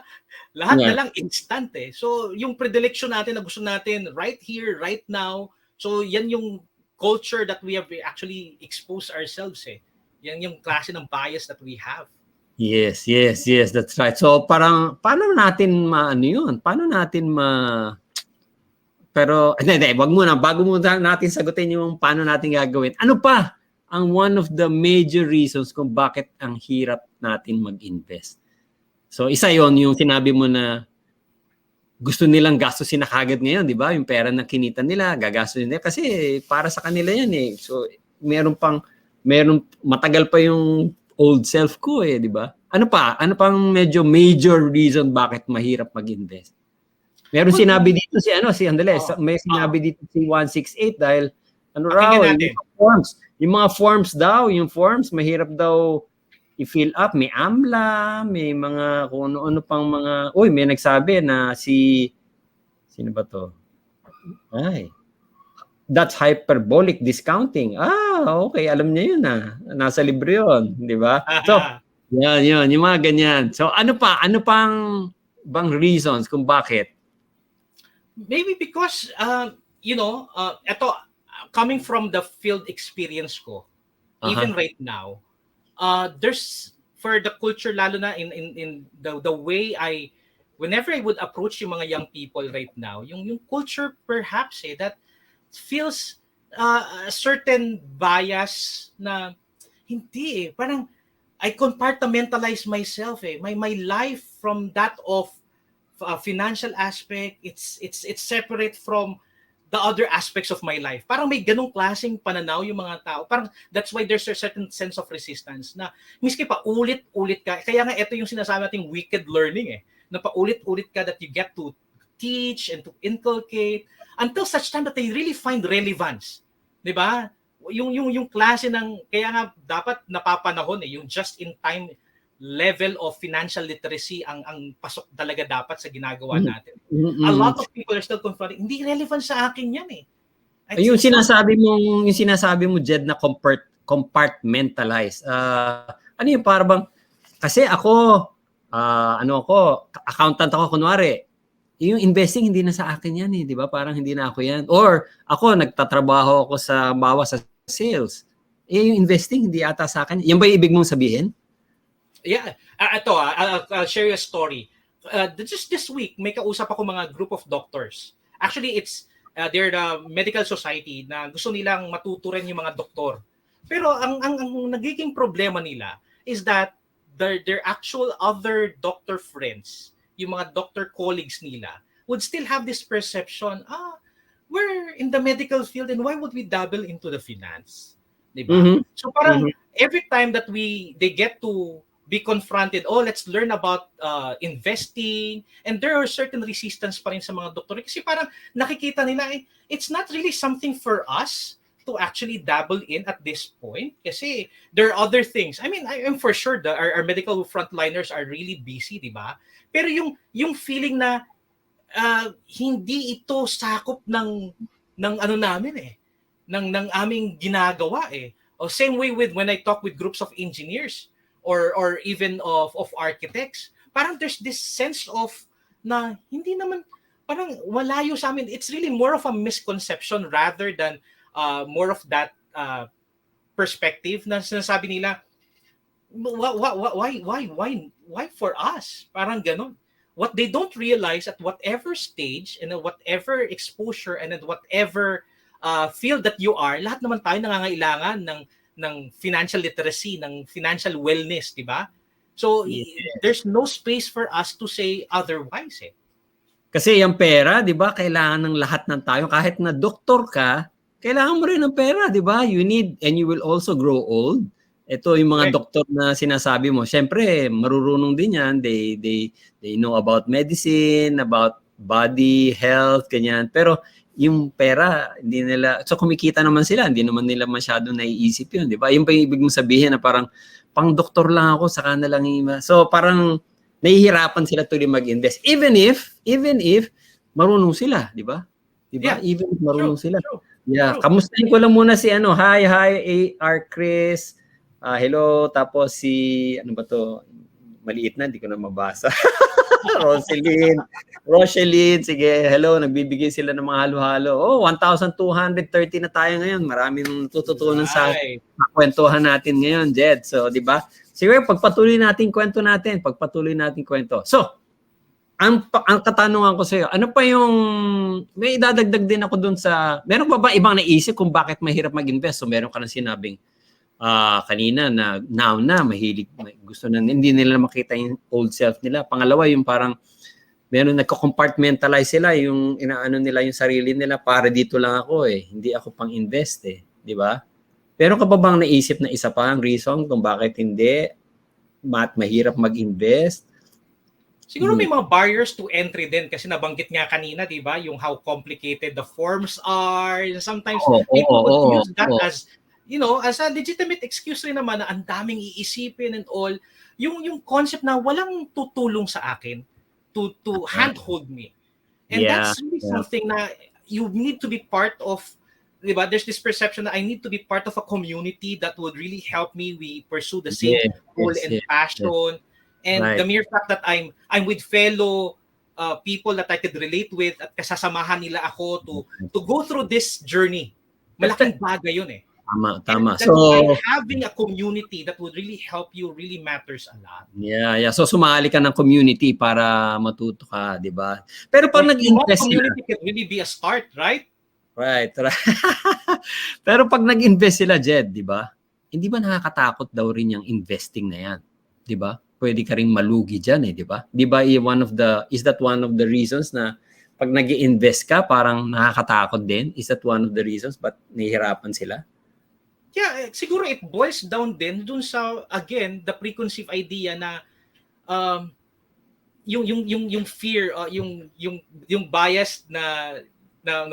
Lahat na lang instant eh. So yung predilection natin na gusto natin right here, right now. So yan yung culture that we have actually exposed ourselves eh. Yan yung klase ng bias that we have. Yes, that's right. So parang paano natin maano 'yun? Paano natin Pero hindi, wag muna bago muna natin sagutin yung paano natin gagawin. Ano pa ang one of the major reasons kung bakit ang hirap natin mag-invest? So isa 'yon yung sinabi mo na gusto nilang gastusin na kagad ngayon, 'di ba? Yung pera na kinita nila, gagastusin nila kasi para sa kanila 'yan eh. So meron matagal pa yung old self ko eh, di ba? Ano pang medyo major reason bakit mahirap mag-invest? Meron sinabi dito si Andales, may sinabi dito si 168 dahil yung mga forms daw, mahirap daw i-fill up, may AMLA, may mga kung ano pang mga, may nagsabi na sino ba to? That's hyperbolic discounting. Okay, alam niya yun nasa libro yun, di ba? So, yan, yung mga ganyan. So, ano pang bang reasons kung bakit? Maybe because, ito, coming from the field experience ko, even right now, there's, for the culture, lalo na in the way whenever I would approach yung mga young people right now, yung culture perhaps that feels a certain bias na hindi parang I compartmentalize myself my life from that of financial aspect, it's separate from the other aspects of my life. Parang may ganong klaseng pananaw yung mga tao. Parang that's why there's a certain sense of resistance na miski pa ulit-ulit ka. Kaya nga ito yung sinasabi nating wicked learning na paulit-ulit ka that you get to teach and to inculcate until such time that they really find relevance. 'Di ba? Yung klase ng kaya nga dapat napapanahon yung just in time level of financial literacy ang pasok talaga dapat sa ginagawa natin. A lot of people are still confronting, hindi relevant sa akin yan Yung sinasabi mo Jed na compartmentalize. Ano yung para bang kasi ako accountant ako kunwari. Yung investing hindi na sa akin yan di ba? Parang hindi na ako yan. Or ako nagtatrabaho ako sa sales. Yung investing hindi ata sa akin. Yan ba yung ibig mong sabihin? Yeah. I'll share you a story. Just this week, may kausap ako mga group of doctors. Actually, they're the medical society na gusto nilang matuturin yung mga doktor. Pero ang nagiging problema nila is that their actual other doctor friends, yung mga doctor colleagues nila, would still have this perception, we're in the medical field and why would we dabble into the finance? Diba? So parang every time that they get to be confronted, let's learn about investing, and there are certain resistance pa rin sa mga doktor kasi parang nakikita nila it's not really something for us to actually dabble in at this point kasi there are other things. I mean, I am for sure that our medical frontliners are really busy, di ba? Pero yung feeling na hindi ito sakop ng ano namin ng aming ginagawa O same way with when I talk with groups of engineers or even of architects. Parang there's this sense of na hindi naman parang malayo sa amin. It's really more of a misconception rather than more of that perspective na sinasabi nila why for us? Parang ganun. What they don't realize at whatever stage and at whatever exposure and at whatever field that you are, lahat naman tayo nangangailangan ng financial literacy, ng financial wellness, di ba? So there's no space for us to say otherwise. Kasi yung pera, 'di ba, kailangan ng lahat ng tayo. Kahit na doktor ka, kailangan mo rin ng pera, 'di ba? You need, and you will also grow old. Ito yung mga Correct. doktor na sinasabi mo. Siyempre, marurunong din yan. They know about medicine, about body, health, ganyan. Pero yung pera, hindi nila, so kumikita naman sila, hindi naman nila masyado naiisip yun, 'di ba? Yung pa yung ibig mong sabihin na parang, pang doktor lang ako, saka na lang so parang, nahihirapan sila tuloy mag-invest. Even if marunong sila, di ba? Di ba? Yeah. Even if marunong sila. True. Yeah, True. kamustahin ko lang muna si hi AR Chris. Hello, tapos si ano ba to? Maliit na, hindi ko na mabasa. Roseline, sige, hello, nagbibigay sila ng mga halo-halo. 1,230 na tayo ngayon. Maraming tututunan sa kwentuhan natin ngayon, Jed. So, di ba? Sige, pagpatuloy natin kwento natin. So, ang katanungan ko sa iyo, ano pa yung, may idadagdag din ako dun sa, meron pa ba ibang naisip kung bakit mahirap mag-invest? So, meron ka nang sinabing, kanina na now na mahilig, gusto na, hindi nila makita yung old self nila. Pangalawa, yung parang meron nagko-compartmentalize sila, yung inaano nila yung sarili nila, para dito lang ako hindi ako pang-invest di ba? Pero ka ba bang naisip na isa pa ang reason kung bakit hindi mahirap mag-invest? Siguro may mga barriers to entry din kasi nabanggit nga kanina, 'di ba, yung how complicated the forms are. Sometimes people would use that as, you know, as a legitimate excuse rin naman na ang daming iisipin and all. Yung concept na walang tutulong sa akin to handhold me. And that's really something na you need to be part of, diba? There's this perception that I need to be part of a community that would really help me pursue the same goal and passion. And the mere fact that I'm with fellow people that I could relate with at kasasamahan nila ako to go through this journey. Malaking bagay yun Tama. So having a community that would really help you really matters a lot. Yeah. So sumali ka ng community para matuto ka, 'di ba? Pero pag nag-invest community can really be a start, right? Right. Pero pag nag-invest sila, Jed, 'di ba? Hindi ba nakakatakot daw rin yung investing na 'yan? 'Di ba? Pwede ka ring malugi diyan 'di ba? 'Di ba is that one of the reasons na pag nag-i-invest ka, parang nakakatakot din? Is that one of the reasons ba't nahihirapan sila? Yeah, siguro it boils down din dun sa, again, the preconceived idea na yung fear, yung bias na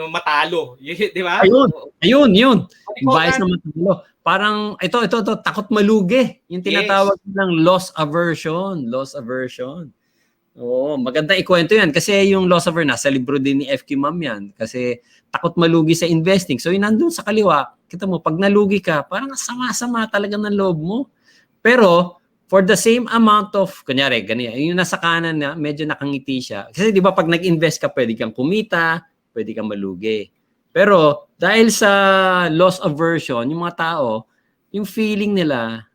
matalo, 'di ba? Ayun. Yung bias na matalo. Parang ito takot malugi. Yung tinatawag nilang loss aversion. Oo, maganda ikwento yan kasi yung loss aversion nasa libro din ni FQMom yan kasi takot malugi sa investing. So yun nandun sa kaliwa, kita mo pag nalugi ka, parang sama-sama talaga ng loob mo. Pero for the same amount of, kunyari, ganyan, yung nasa kanan na medyo nakangiti siya. Kasi di ba pag nag-invest ka, pwede kang kumita, pwede kang malugi. Pero dahil sa loss aversion, yung mga tao, yung feeling nila,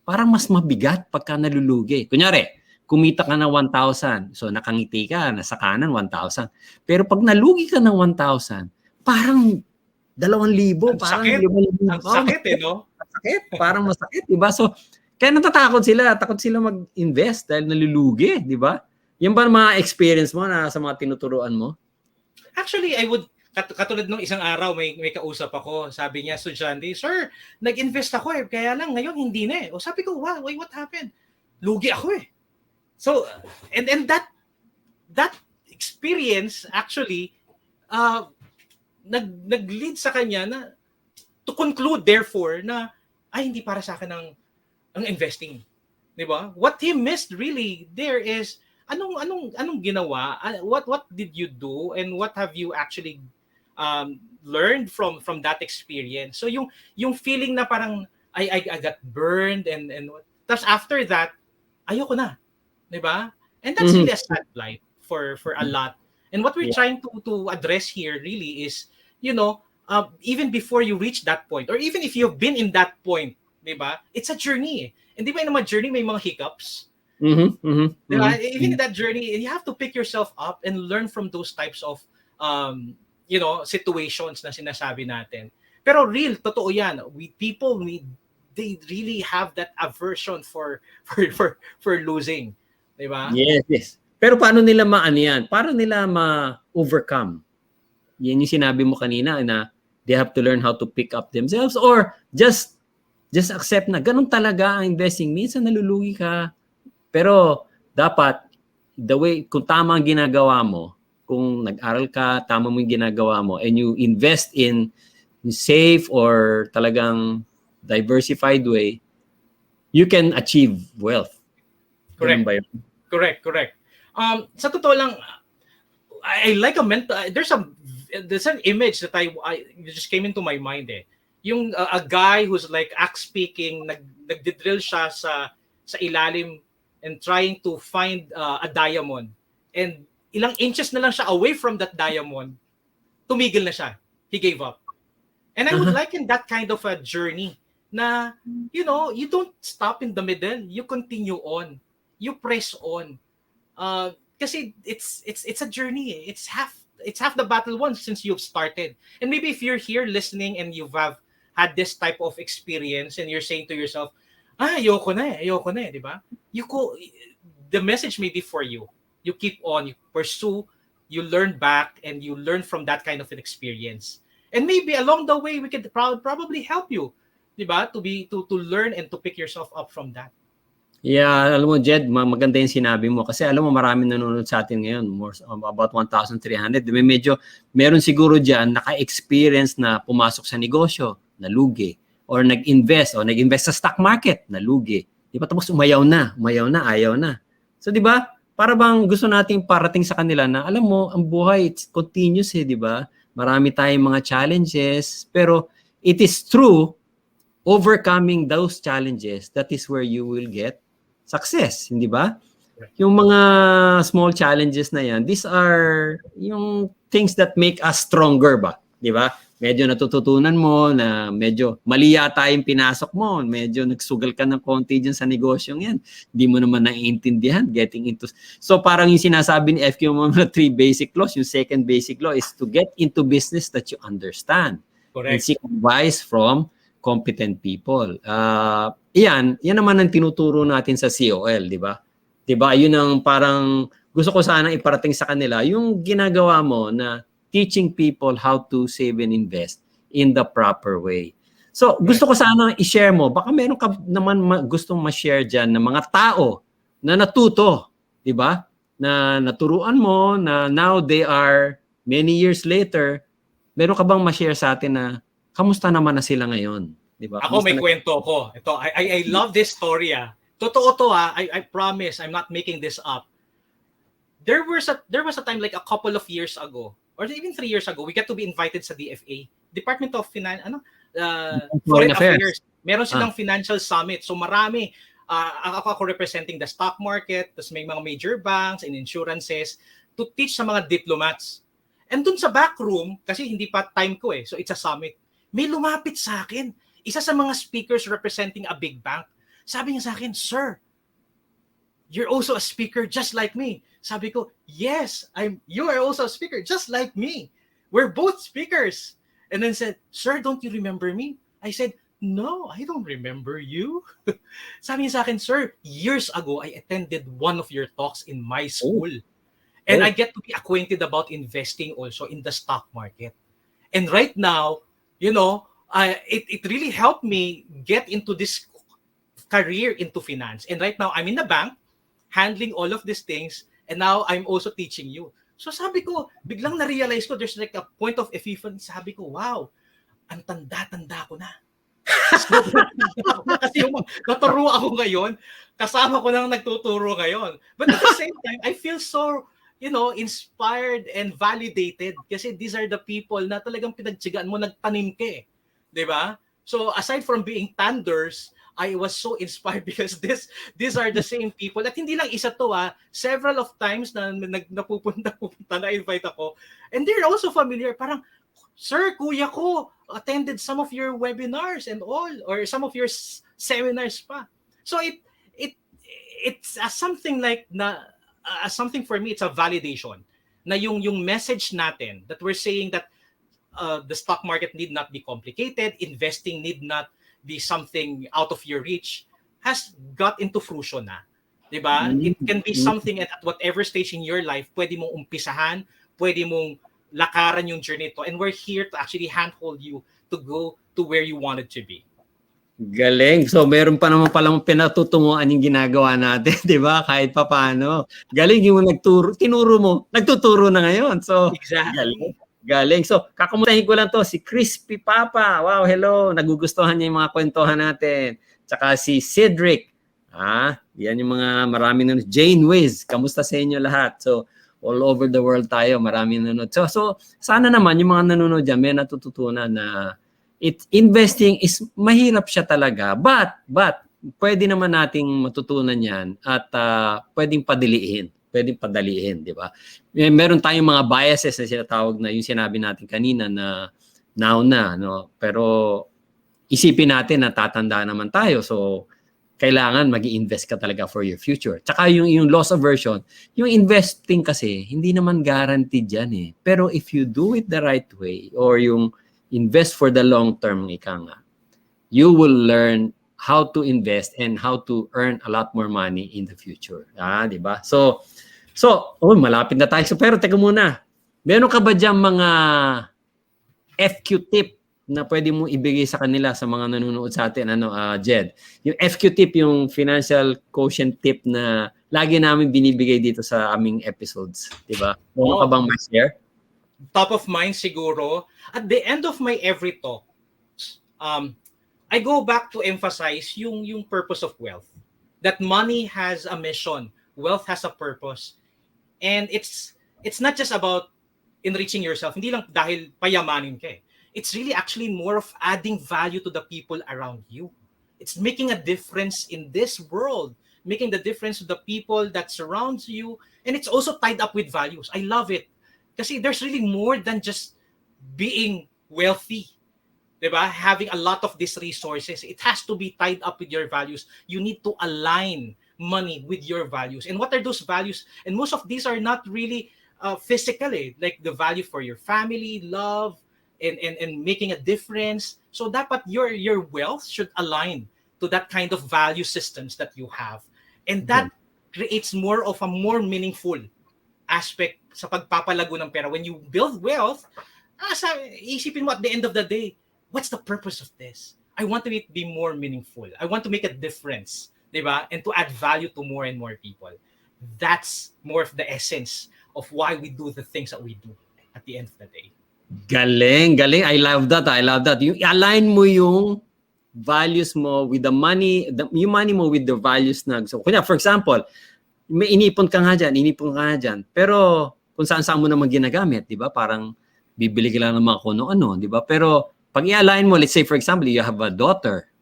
parang mas mabigat pagka nalulugi. Kunyari, kumita ka na 1,000. So nakangiti ka, nasa kanan 1,000. Pero pag nalugi ka ng 1,000, parang 2,000. Parang sakit. Ang sakit no? Sakit. Parang masakit, di ba? So, kaya natatakot sila. Takot sila mag-invest dahil nalulugi, di ba? Yan ba mga experience mo na sa mga tinuturuan mo? Actually, I would, katulad nung isang araw, may kausap ako. Sabi niya, estudyante, sir, nag-invest ako kaya lang ngayon hindi na O sabi ko, wow, wait, what happened? Lugi ako So, and that experience actually nag-lead sa kanya na to conclude therefore na hindi para sa akin ang investing. 'Di ba? What he missed really there is anong ginawa? What did you do and what have you actually learned from that experience? So yung feeling na parang I got burned and tapos after that ayoko na. 'Di ba? And that's really a sad plight for a lot. And what we're trying to address here really is, you know, even before you reach that point or even if you've been in that point, 'di ba? It's a journey. And 'di ba yung mga journey may mga hiccups? Diba? Even in that journey, you have to pick yourself up and learn from those types of you know, situations na sinasabi natin. Pero totoo 'yan. They really have that aversion for losing. Diba? Yes. Pero paano nila maano yan? Paano nila ma-overcome? Yan yung sinabi mo kanina na they have to learn how to pick up themselves or just accept na ganun talaga ang investing. Minsan nalulugi ka. Pero dapat, kung tama ang ginagawa mo, kung nag-aral ka, tama mo yung ginagawa mo, and you invest in safe or talagang diversified way, you can achieve wealth. Ganun Correct. ba yun? Correct. Sa totoo lang, I like a mental. There's an image that I just came into my mind. Yung a guy who's like axe speaking, nagdidrill siya sa ilalim and trying to find a diamond. And ilang inches na lang siya away from that diamond, tumigil na siya. He gave up. And I would liken that kind of a journey na, you don't stop in the middle. You continue on. You press on. Kasi it's a journey. It's half the battle won since you've started. And maybe if you're here listening and you have had this type of experience and you're saying to yourself, ayoko na eh, di ba? The message may be for you. You keep on, you pursue, you learn back, and you learn from that kind of an experience. And maybe along the way, we could probably help you, di ba? To learn and to pick yourself up from that. Yeah, alam mo, Jed, maganda yung sinabi mo. Kasi alam mo, maraming nanonood sa atin ngayon. About 1,300. Meron siguro dyan, naka-experience na pumasok sa negosyo, nalugi. Or nag-invest sa stock market, nalugi. Di ba? Tapos umayaw na, ayaw na. So, di ba? Para bang gusto nating parating sa kanila na, alam mo, ang buhay, it's continuous di ba? Marami tayong mga challenges. Pero, it is true, overcoming those challenges, that is where you will get success, hindi ba? Yung mga small challenges na yan, these are yung things that make us stronger ba? Di ba? Medyo natututunan mo na medyo mali yata yung pinasok mo, medyo nagsugal ka ng konti dyan sa negosyong yan. Hindi mo naman naiintindihan, getting into... So parang yung sinasabi ni FQMom na 3 basic laws, yung second basic law is to get into business that you understand. Correct. And seek advice from competent people. Yan naman ang tinuturo natin sa COL, di ba? Di ba? Yun ang parang gusto ko sana iparating sa kanila, yung ginagawa mo na teaching people how to save and invest in the proper way. So, gusto ko sana i-share mo, baka meron ka naman gustong ma-share dyan ng mga tao na natuto, di ba? Na naturuan mo, na now they are many years later, meron ka bang ma-share sa atin na kamusta naman na sila ngayon? Diba? Ako may kwento ko. Ito, I love this story. Totoo to I promise, I'm not making this up. There was a time like a couple of years ago, or even 3 years ago, we got to be invited sa DFA, Department of Foreign Affairs. Meron silang financial summit. So marami. Ako representing the stock market, tapos may mga major banks and insurances to teach sa mga diplomats. And dun sa back room, kasi hindi pa time ko so it's a summit, may lumapit sa akin. Isa sa mga speakers representing a big bank. Sabi niya sa akin, "Sir, you're also a speaker just like me." Sabi ko, "Yes, you are also a speaker just like me. We're both speakers." And then said, "Sir, don't you remember me?" I said, "No, I don't remember you." Sabi niya sa akin, "Sir, years ago, I attended one of your talks in my school. And I get to be acquainted about investing also in the stock market. And right now, it really helped me get into this career into finance. And right now, I'm in the bank, handling all of these things, and now I'm also teaching you." So sabi ko, biglang na-realize ko, there's like a point of epiphany. Sabi ko, wow, ang tanda-tanda ko na. Kasi yung naturo ako ngayon, kasama ko nang nagtuturo ngayon. But at the same time, I feel so inspired and validated kasi these are the people na talagang pinagtiyagaan mo, nagtanim ka di ba? So aside from being tanders, I was so inspired because these are the same people. At hindi lang isa to several of times na napupunta na-invite ako. And they're also familiar. Parang, "Sir, kuya ko attended some of your webinars and all, or some of your seminars pa." So it's something like something for me, it's a validation na yung message natin that we're saying that the stock market need not be complicated, investing need not be something out of your reach, has got into fruition na. 'Diba? It can be Mm. something at whatever stage in your life, pwede mong umpisahan, pwede mong lakaran yung journey to, and we're here to actually handhold you to go to where you wanted to be. Galing. So meron pa naman palang pinatutunguhan yung ginagawa natin, 'di ba? Kahit papaano. Galing yung tinuro mo, nagtuturo na ngayon. So galing. Exactly. Galing. So kakumustahin ko lang to si Crispy Papa. Wow, hello. Nagugustuhan niya yung mga kwentuhan natin. Tsaka si Cedric. Yan yung mga marami nanonood. Jane Wiz, kamusta sa inyo lahat? So all over the world tayo, marami nanonood. So sana naman yung mga nanonood diyan may natututunan na investing is mahirap siya talaga, but pwede naman nating matutunan yan at pwedeng padaliin, di ba? Meron tayong mga biases na sinatawag na yung sinabi natin kanina na now na, no? Pero isipin natin na tatanda naman tayo, so kailangan mag-i-invest ka talaga for your future. Tsaka yung loss aversion, yung investing kasi hindi naman guaranteed yan eh. Pero if you do it the right way or yung invest for the long term, ika nga, you will learn how to invest and how to earn a lot more money in the future. Di ba? So, malapit na tayo. So, pero teka muna, meron ka ba dyan mga FQ tip na pwede mo ibigay sa kanila sa mga nanonood sa atin, Jed? Yung FQ tip, yung financial quotient tip na lagi namin binibigay dito sa aming episodes. Di ba? Meron ka bang ma-share? Top of mind siguro, at the end of my every talk, I go back to emphasize yung purpose of wealth. That money has a mission, wealth has a purpose. And it's not just about enriching yourself, hindi lang dahil payamanin ka eh. It's really actually more of adding value to the people around you. It's making a difference in this world, making the difference to the people that surrounds you, and it's also tied up with values. I love it. Kasi there's really more than just being wealthy. Diba? Having a lot of these resources, it has to be tied up with your values. You need to align money with your values. And what are those values? And most of these are not really physical, like the value for your family, love, and making a difference. So dapat your wealth should align to that kind of value systems that you have. And that creates more of a more meaningful aspect sa pagpapalago ng pera. When you build wealth, isipin mo at the end of the day, what's the purpose of this? I want to be more meaningful. I want to make a difference, diba? And to add value to more and more people. That's more of the essence of why we do the things that we do at the end of the day. Galing. I love that. Yung align mo yung values mo with the money, yung money mo with the values na. So, kunya, for example, may inipon ka nga dyan. Pero kung saan mo naman ginagamit, di ba? Parang bibili ka lang ng mga kuno-ano, di ba? Pero pag i-align mo, let's say for example, you have a daughter,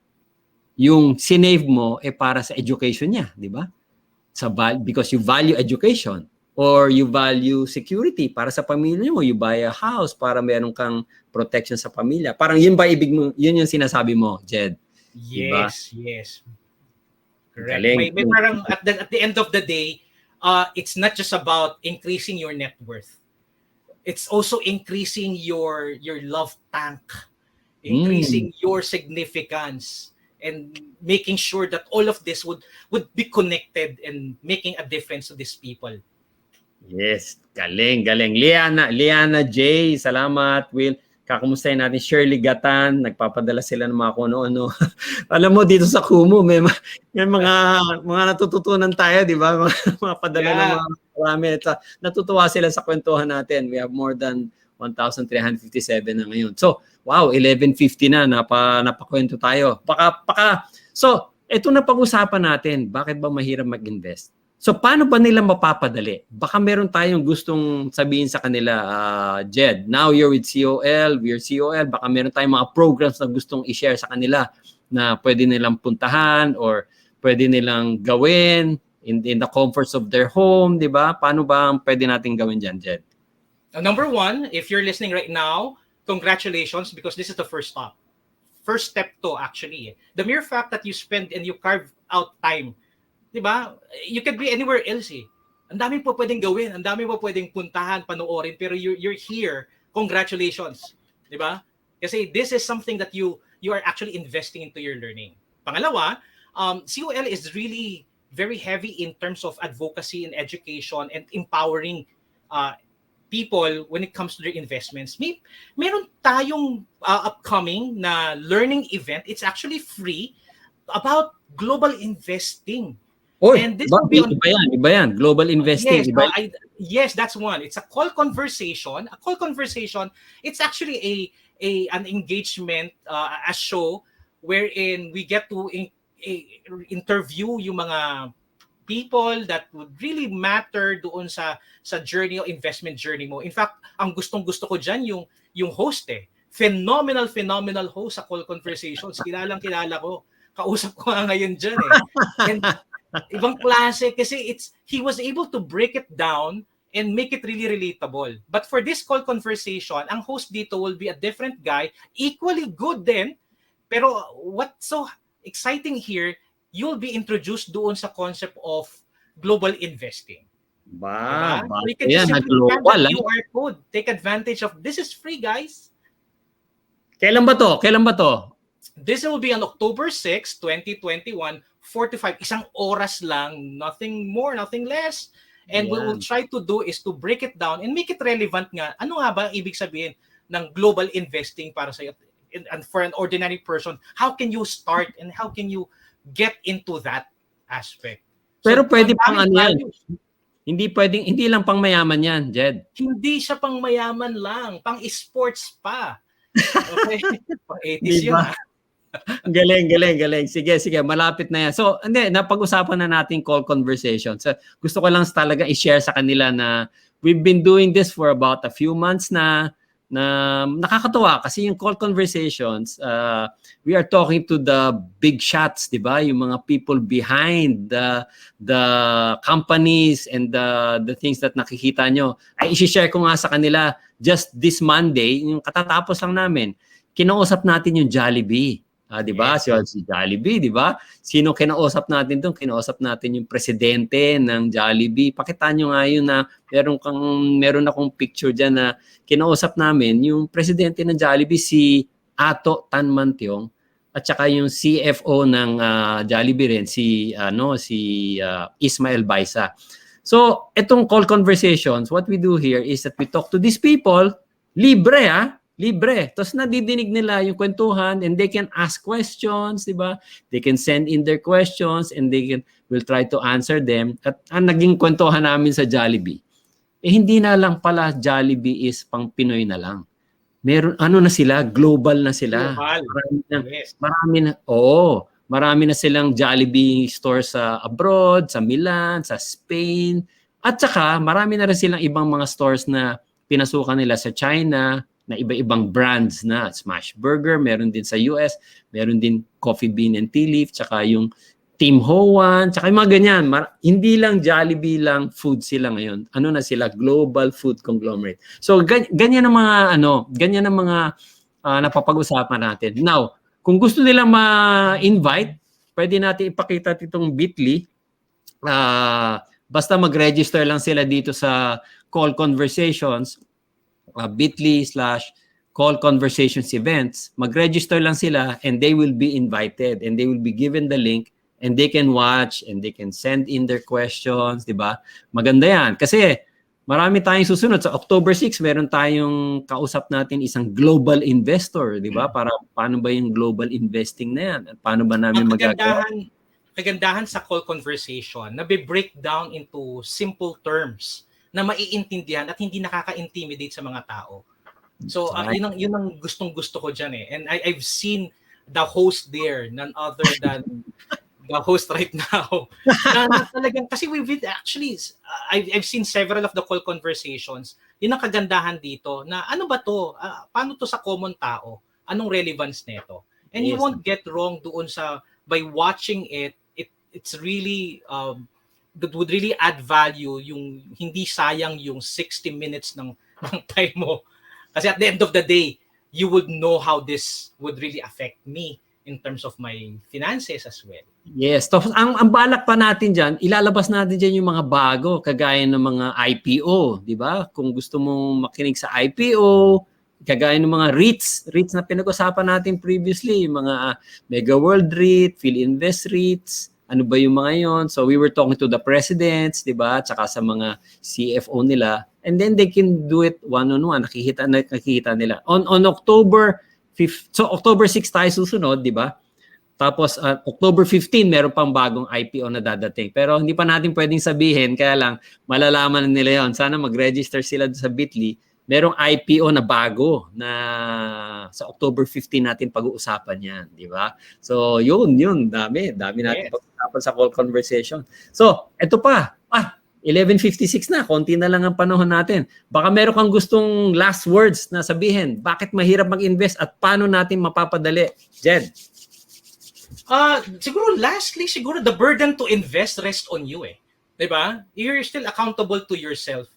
yung sinave mo para sa education niya, di ba? Because you value education or you value security para sa pamilya mo, you buy a house para meron kang protection sa pamilya. Parang yun ba yun yung sinasabi mo, Jed? Yes, diba? Yes. Correct. Galing. May parang at the end of the day, it's not just about increasing your net worth. It's also increasing your love tank, increasing your significance, and making sure that all of this would be connected and making a difference to these people. Yes, galing. Liana J, salamat. Will, kakumustahin natin. Shirley Gatan, nagpapadala sila ng mga kuno-ano. Alam mo, dito sa Kumu, may mga natututunan tayo, di ba? Mga padala ng mga marami. Natutuwa sila sa kwentuhan natin. We have more than 1,357 na ngayon. So, wow, 11:50 na. Napakwento tayo. So, ito na pag-usapan natin. Bakit ba mahirap mag-invest? So, paano ba nila mapapadali? Baka meron tayong gustong sabihin sa kanila, Jed, now you're with COL, we're COL, baka meron tayong mga programs na gustong i-share sa kanila na pwede nilang puntahan or pwede nilang gawin in the comforts of their home, di ba? Paano ba ang pwede natin gawin dyan, Jed? Number one, if you're listening right now, congratulations because this is the first stop. First step to actually. The mere fact that you spend and you carve out time, diba? You could be anywhere else eh. Ang dami po pwedeng gawin, ang dami po pwedeng puntahan, panoorin, pero you're here. Congratulations. Diba? Kasi this is something that you are actually investing into your learning. Pangalawa, COL is really very heavy in terms of advocacy and education and empowering people when it comes to their investments. Meron tayong upcoming na learning event. It's actually free about global investing. Oy, And this will be on iba yan. Global investing, yes, iba. yes, that's one. It's a call conversation. A call conversation. It's actually an engagement, a show wherein we get to interview yung mga people that would really matter doon sa journey o investment journey mo. In fact, ang gustong-gusto ko diyan yung host eh. Phenomenal host sa call conversations. Kilala ko. Kausap ko nga ngayon diyan eh. And ibang klase kasi he was able to break it down and make it really relatable. But for this call conversation, ang host dito will be a different guy, equally good din. Pero what's so exciting here, you'll be introduced doon sa concept of global investing. Ba, So you can just simply scan the QR code. Take advantage of this. Is free, guys. Kailan ba to? This will be on October 6, 2021, 4 to 5. Isang oras lang, nothing more, nothing less. And what we'll try to do is to break it down and make it relevant nga. Ano nga ba ibig sabihin ng global investing para sa iyo? And for an ordinary person, how can you start and how can you get into that aspect? Pero pwede pang ano yan. Hindi lang pang mayaman yan, Jed. Hindi siya pang mayaman lang, pang sports pa. Okay? Pang 80s diba? yun. Galing. Sige, malapit na yan. So, napag-usapan na natin call conversation. So, gusto ko lang talaga i-share sa kanila na we've been doing this for about a few months na nakakatuwa kasi yung call conversations, we are talking to the big shots, di ba? Yung mga people behind the companies and the things that nakikita nyo. Ay, i-share ko nga sa kanila just this Monday, yung katatapos lang namin, kinausap natin yung Jollibee. Di ba? Yes. Si Jollibee, di ba? Sino kinausap natin doon? Kinausap natin yung presidente ng Jollibee. Pakitaan nyo nga yun na meron akong picture dyan na kinausap namin yung presidente ng Jollibee, si Ato Tanmantiong, at saka yung CFO ng Jollibee rin, si Ismael Baisa. So, itong call conversations, what we do here is that we talk to these people, libre. Tapos nadidinig nila yung kwentuhan and they can ask questions, di ba? They can send in their questions and will try to answer them. At ang naging kwentuhan namin sa Jollibee, hindi na lang pala Jollibee is pang Pinoy na lang. Meron, na sila, global na sila. Marami na silang Jollibee stores sa abroad, sa Milan, sa Spain. At saka, marami na rin silang ibang mga stores na pinasukan nila sa China, na iba-ibang brands na Smash Burger, meron din sa US, meron din Coffee Bean and Tea Leaf, tsaka yung Tim Ho Wan, tsaka yung mga ganyan. Hindi lang Jollibee lang food sila ngayon. Ano na sila? Global food conglomerate. So ganyan ang mga napapag-usapan natin. Now, kung gusto nila ma-invite, pwede natin ipakita itong Bitly. Basta mag-register lang sila dito sa Call Conversations, bit.ly/call conversations events. Mag-register lang sila and they will be invited and they will be given the link and they can watch and they can send in their questions, di ba? Maganda yan. Kasi marami tayong susunod. Sa October 6, meron tayong kausap natin isang global investor, di ba? Para paano ba yung global investing na yan? At paano ba namin magagawa? Kagandahan sa call conversation na be-break down into simple terms na maiintindihan at hindi nakaka-intimidate sa mga tao. So, yun ang gustong-gusto ko dyan eh. And I've seen the host there, none other than the host right now. Talagang, kasi I've seen several of the call conversations. Yun ang kagandahan dito na ano ba to? Paano to sa common tao? Anong relevance nito? And you won't get wrong doon by watching it, it's really that would really add value, yung hindi sayang yung 60 minutes ng time mo. Kasi at the end of the day, you would know how this would really affect me in terms of my finances as well. Yes. So, ang balak pa natin dyan, ilalabas natin dyan yung mga bago, kagaya ng mga IPO, di ba? Kung gusto mong makinig sa IPO, kagaya ng mga REITs na pinag-usapan natin previously, yung mga Mega World REIT, PhilInvest REITs, ano ba yung mga yon. So we were talking to the presidents, di ba? Tsaka sa mga CFO nila. And then they can do it one-on-one. Nakikita nila. On October 5th, so October 6 tayo susunod, di ba? Tapos October 15, meron pang bagong IPO na dadating. Pero hindi pa natin pwedeng sabihin, kaya lang malalaman nila yon. Sana mag-register sila sa Bitly. Merong IPO na bago na sa October 15 natin pag-uusapan yan, di ba? So yun, dami natin pag-uusapan sa call conversation. So, eto pa. 11:56 na, konti na lang ang panahon natin. Baka meron kang gustong last words na sabihin. Bakit mahirap mag-invest at paano natin mapapadali? Jed? Siguro the burden to invest rests on you eh. 'Di ba? You're still accountable to yourself.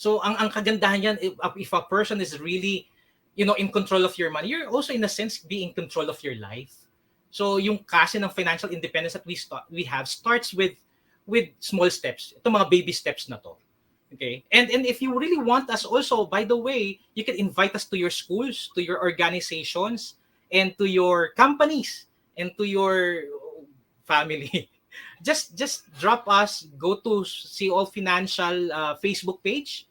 So ang kagandahan yan, if a person is really, in control of your money, you're also in a sense being in control of your life. So yung kasi ng financial independence that we have starts with small steps. Ito mga baby steps na to. Okay? And if you really want us also, by the way, you can invite us to your schools, to your organizations, and to your companies, and to your family. Just drop us, go to CO Financial Facebook page,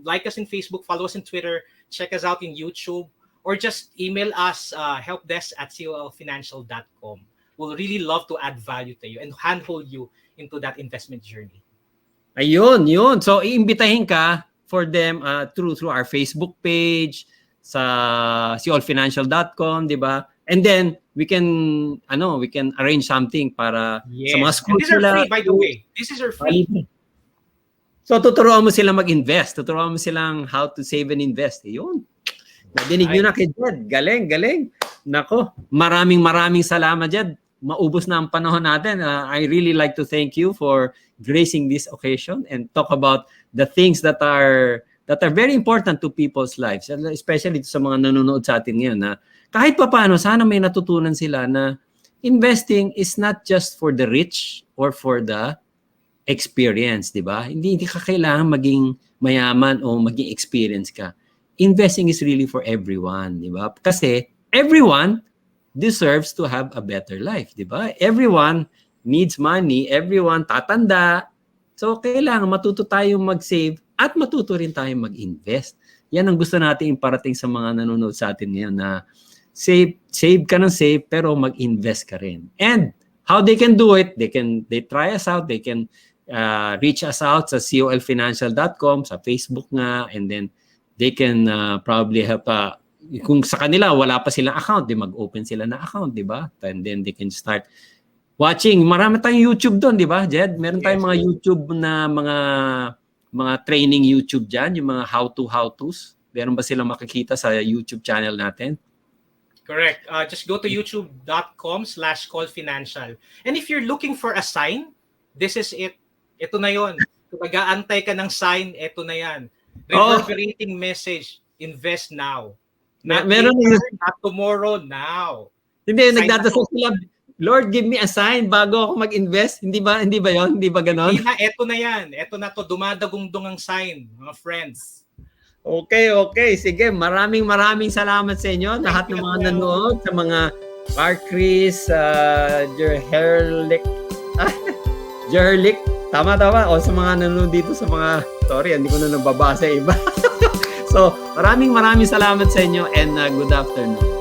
like us in Facebook, follow us in Twitter, check us out in YouTube, or just email us helpdesk@colfinancial.com. We'll really love to add value to you and handhold you into that investment journey. Ayun. So, iimbitahin ka for them through our Facebook page, sa colfinancial.com, di ba? And then, we can arrange something para sa mga schools. These are free, by the way. This is free. So, tuturuan mo silang mag-invest. Tuturuan mo silang how to save and invest. Ayun. Nadinig nyo na kay Jed. Galing. Nako, maraming salamat, Jed. Maubos na ang panahon natin. I really like to thank you for gracing this occasion and talk about the things that are very important to people's lives, especially sa mga nanonood sa atin ngayon. Na kahit pa paano, sana may natutunan sila na investing is not just for the rich or for the experience, di ba? Hindi ka kailangan maging mayaman o maging experience ka. Investing is really for everyone, di ba? Kasi everyone deserves to have a better life, di ba? Everyone needs money, everyone tatanda. So, kailangan matuto tayong mag-save at matuto rin tayong mag-invest. Yan ang gusto natin iparating sa mga nanonood sa atin ngayon na save ka ng save pero mag-invest ka rin. And how they can do it, they try us out, they can reach us out sa colfinancial.com, sa Facebook nga, and then they can probably have kung sa kanila wala pa silang account, di mag-open sila na account, di ba? And then they can start watching. Marami tayong YouTube doon, di ba, Jed? Meron tayong mga YouTube na mga training YouTube diyan, yung mga how-tos. Meron ba silang makikita sa YouTube channel natin? Correct. Just go to youtube.com/callfinancial. And if you're looking for a sign, this is it. Ito na yon. Kung nag-aantay ka ng sign, ito na yan. Reverberating message, invest now. Not meron later, not tomorrow, now. Hindi, nagdadasal sila, Lord, give me a sign bago ako mag-invest. Hindi ba yon? Hindi ba ganon? Hindi na, eto na yan. Eto na to, dumadagong-dung ang sign, mga friends. Okay. Sige, maraming salamat sa inyo. Lahat ng mga nanood, sa mga Mark Chris, Jerlick, tama. O sa mga nanood dito sa mga, sorry, hindi ko na nababasa iba. So, maraming salamat sa inyo and good afternoon.